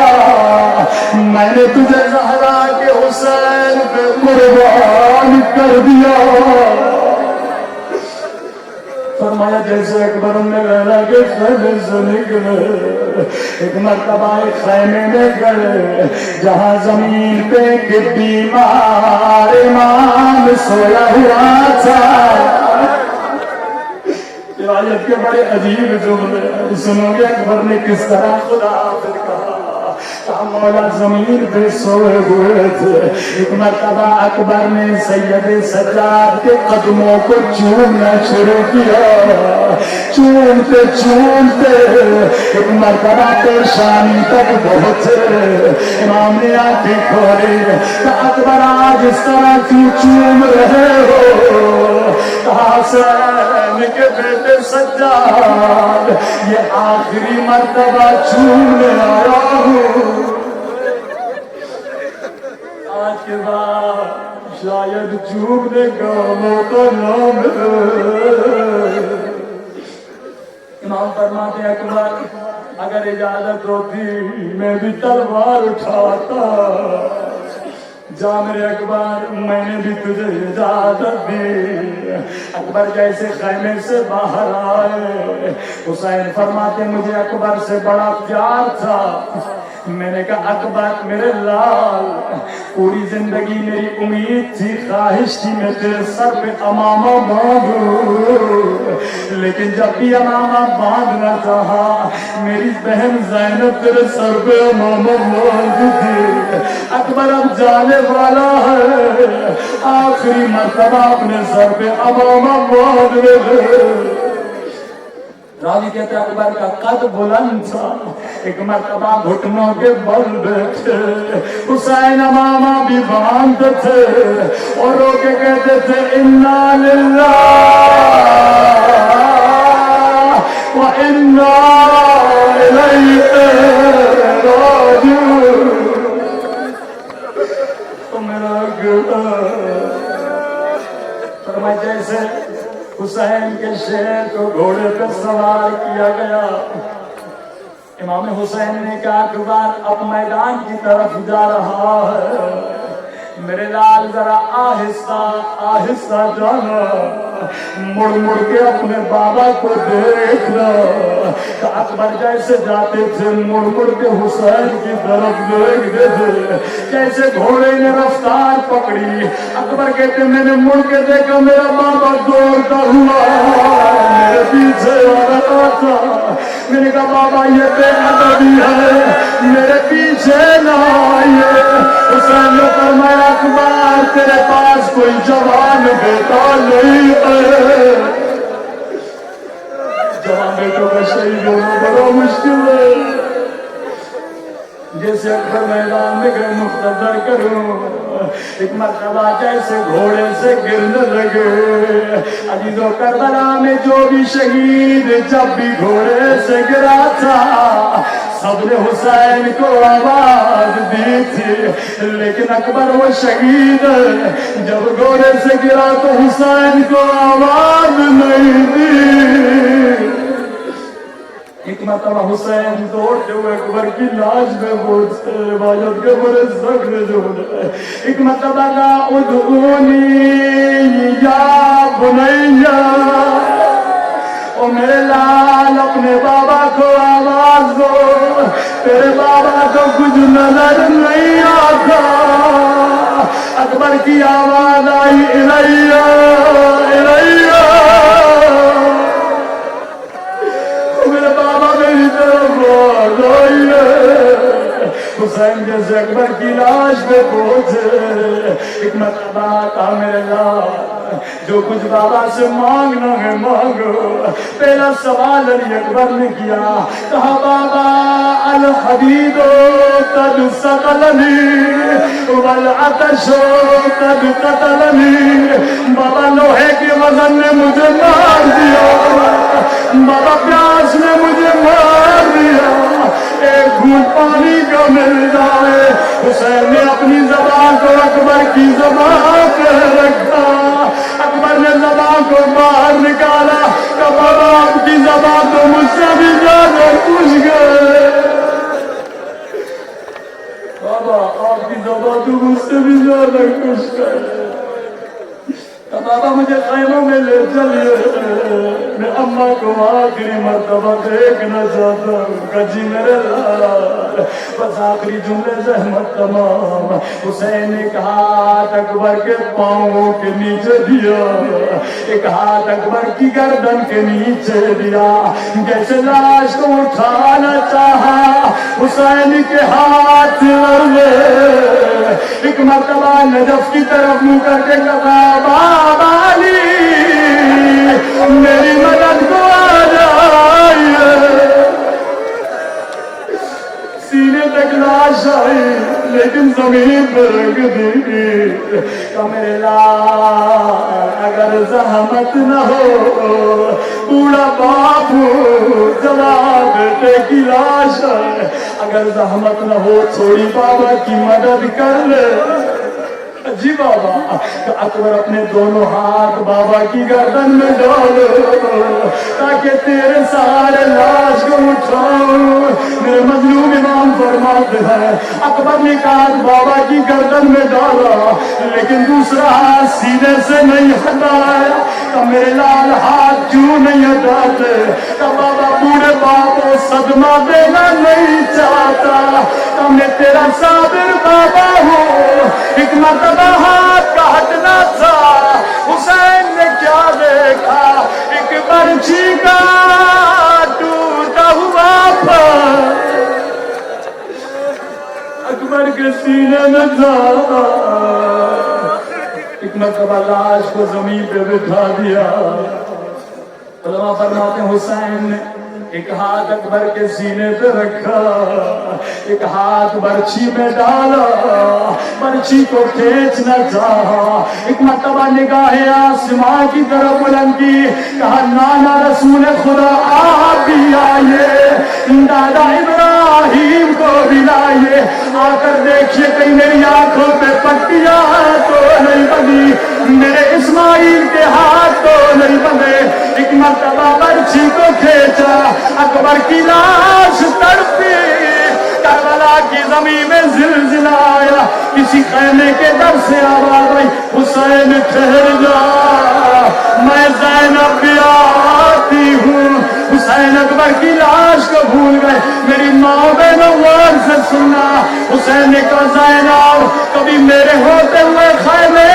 میں نے تجھے زہرا کے حسین پہ قربان کر دیا. فرمایا جیسے اکبر نے لیلا کے خیمے سے نکلے ایک مرتبہ ایک خیمے میں گئے جہاں زمین پہ ایک بیمار امام سویا ہوا تھا. روایت کے بڑے عجیب جملے سنو گے اکبر نے کس طرح خدا حافظ کہا مولا زمین پہ سوئے ہوئے تھے. ایک مرتبہ اکبر نے سید سجاد کے قدموں کو چومنا شروع کیا. چومتے چومتے ایک مرتبہ پیشانی تک پہنچے. امام نے آنکھیں کھولی کہ اکبر آج اس طرح کیوں چوم رہے ہو؟ کہا حسین کے بیٹے سجاد یہ آخری مرتبہ چومنے آیا ہوں. آج کے بعد شاید چومنے کا موقع نہ ملے. امام فرماتے ہیں اکبر اگر اجازت ہوتی میں بھی تلوار اٹھاتا. جا میرے اکبر میں نے بھی تجھے اجازت دی. اکبر جیسے خیمے سے باہر آئے حسین فرماتے مجھے اکبر سے بڑا پیار تھا. میں نے کہا اکبر میرے لال پوری زندگی میری امید تھی خواہش تھی میں تیرے سر پہ امامہ باندھوں لیکن جب بھی امامہ باندھنا چاہا میری بہن زینب تیرے سر پہ امامہ باندھ دی. اکبر اب جانے والا ہے آخری مرتبہ اپنے سر پہ امامہ باندھ لے. راوی کہتے اکبر کا قد بلند تھا. ایک مرتبہ گھٹنوں کے بل بیٹھے حسین امامہ بھی باندھتے تھے اور رو کے کہتے تھے انا للہ وَإِنَّا إِلَيْهِ راجعون. تو میرا فرمایا جیسے حسین کے شیر کو گھوڑے پہ سوار کیا گیا. امام حسین نے کہا اکبر اب میدان کی طرف جا رہا ہے میرے لال ذرا آہستہ آہستہ جانا. مڑ مڑ کے اپنے بابا کو دیکھنا. اکبر جیسے جاتے تھے مڑ مڑ کے حسین کی طرف دیکھتے تھے. جیسے گھوڑے نے رفتار پکڑی اکبر کہتے میں نے مڑ کے دیکھا میرا بابا دوڑتا ہوا میرے پیچھے آ رہا تھا. میں نے کہا بابا یہ بے ادبی ہے میرے پیچھے نہ آئیے. حسین نے فرمایا اکبر تیرے پاس کوئی جوان بیٹا نہیں ہے. جوان بیٹوں کا شہید ہونا بڑا مشکل ہے. جیسے اکبر میدان میں گئے مقتدر کروں ایک مرتبہ جیسے گھوڑے سے گرنے لگے. عزیزو کربلا میں جو بھی شہید جب بھی گھوڑے سے گرا تھا سب نے حسین کو آواز دی تھی لیکن اکبر وہ شہید جب گھوڑے سے گرا تو حسین کو آواز نہیں دی. ایک مرتبہ حسین دوڑتے ہوئے اکبر کی لاش میں پہنچتے عبادت کے بڑے زخم جو ہوئے. ایک مرتبہ کا ادعونی یا بنیا او میرے لال اپنے بابا کو آواز دو تیرے بابا کو کچھ نظر نہیں آتا. اکبر کی آواز آئی الیہ الیہ میرے بابا میری طرف آئیے. حسین جیسے اکبر کی لاش پہ پہنچے ایک مرتبہ کہا میرے لال جو کچھ بابا سے مانگنا ہے مانگو. پہلا سوال علی اکبر نے کیا کہا بابا الحدید قد ثقلنی والعطش قد قتلنی. بابا لوہے کے وزن نے مجھے مار دیا بابا پیاس نے مجھے مار دیا ایک گھونٹ پانی کا مل جائے. حسین نے اپنی زبان کو اکبر کی زبان پہ رکھا. اکبر نے زبان کو باہر نکالا کہ بابا آپ کی زبان تو مجھ سے بھی زیادہ خوش گئے. بابا آپ کی زبان تو مجھ سے بھی زیادہ خوش گئے. بابا مجھے خیموں میں لے چلیے میں اماں کو آخری مرتبہ دیکھنا چاہتا ہوں. کجی میرے لال بس آخری جملے زحمت تمام. حسین نے ایک ہاتھ اکبر کے پاؤں کے نیچے دیا ایک ہاتھ اکبر کی گردن کے نیچے دیا. جیسے لاش کو اٹھانا چاہا حسین کے ہاتھ لڑے. ایک مرتبہ نجف کی طرف منہ کر کے کہا بابا علی میری مدد کو آ جائیے. سینے تک لاش آئی لیکن زمین پر رکھ دی. کہ میرے لال اگر زحمت نہ ہو بوڑھا باپو جواب بیٹے کی لاش ہے. اگر زحمت نہ ہو تھوڑی بابا کی مدد کر لے. جی بابا. کہ اکبر اپنے دونوں ہاتھ بابا کی گردن میں ڈالو تاکہ تیرے سارے لاش کو اٹھاؤں. میرے مظلوم امام فرماتے ہیں اکبر نے ہاتھ بابا کی گردن میں ڈالا لیکن دوسرا ہاتھ سینے سے نہیں ہٹایا. کہ میرے لال ہاتھ کیوں نہیں ہٹاتے؟ کہ بابا بوڑھے باپ کو صدمہ دینا نہیں چاہتا. کہ میں تیرا صابر بابا ہوں. ایک مرتبہ ہاتھ کاٹنا تھا. حسین نے کیا دیکھا؟ ایک برچھی کا ٹوٹا ہوا پھل اکبر کے سینے میں تھا. ایک مرتبہ لاش کو زمین پہ بٹھا دیا. علماء فرماتے ہیں حسین نے ایک ہاتھ اکبر کے سینے پہ رکھا, ایک ہاتھ برچھی میں ڈالا, برچھی کو کھینچنا چاہا. ایک مرتبہ نگاہ آسمان کی طرف بلند کی, کہا نانا رسول خدا آپ بھی آئیے, دادا ابراہیم کو بھی لائیے. آ کر دیکھیے کہیں میری آنکھوں پہ پٹیاں تو نہیں بندھی, میرے اسماعیل کے ہاتھ تو نہیں بندھے. ایک مرتبہ برچھی کو کھینچا, اکبر کی لاش تڑپی. کربلا کی زمین میں زلزلہ آیا. کسی خیمے کے در سے آواز آئی حسین ٹھہر جا, میں زینب بھی آتی ہوں. حسین اکبر کی لاش کو بھول گئے. میری ماں بہنوں سے سننا. حسین نے کہا زینب کبھی میرے ہوتے ہوئے خیمے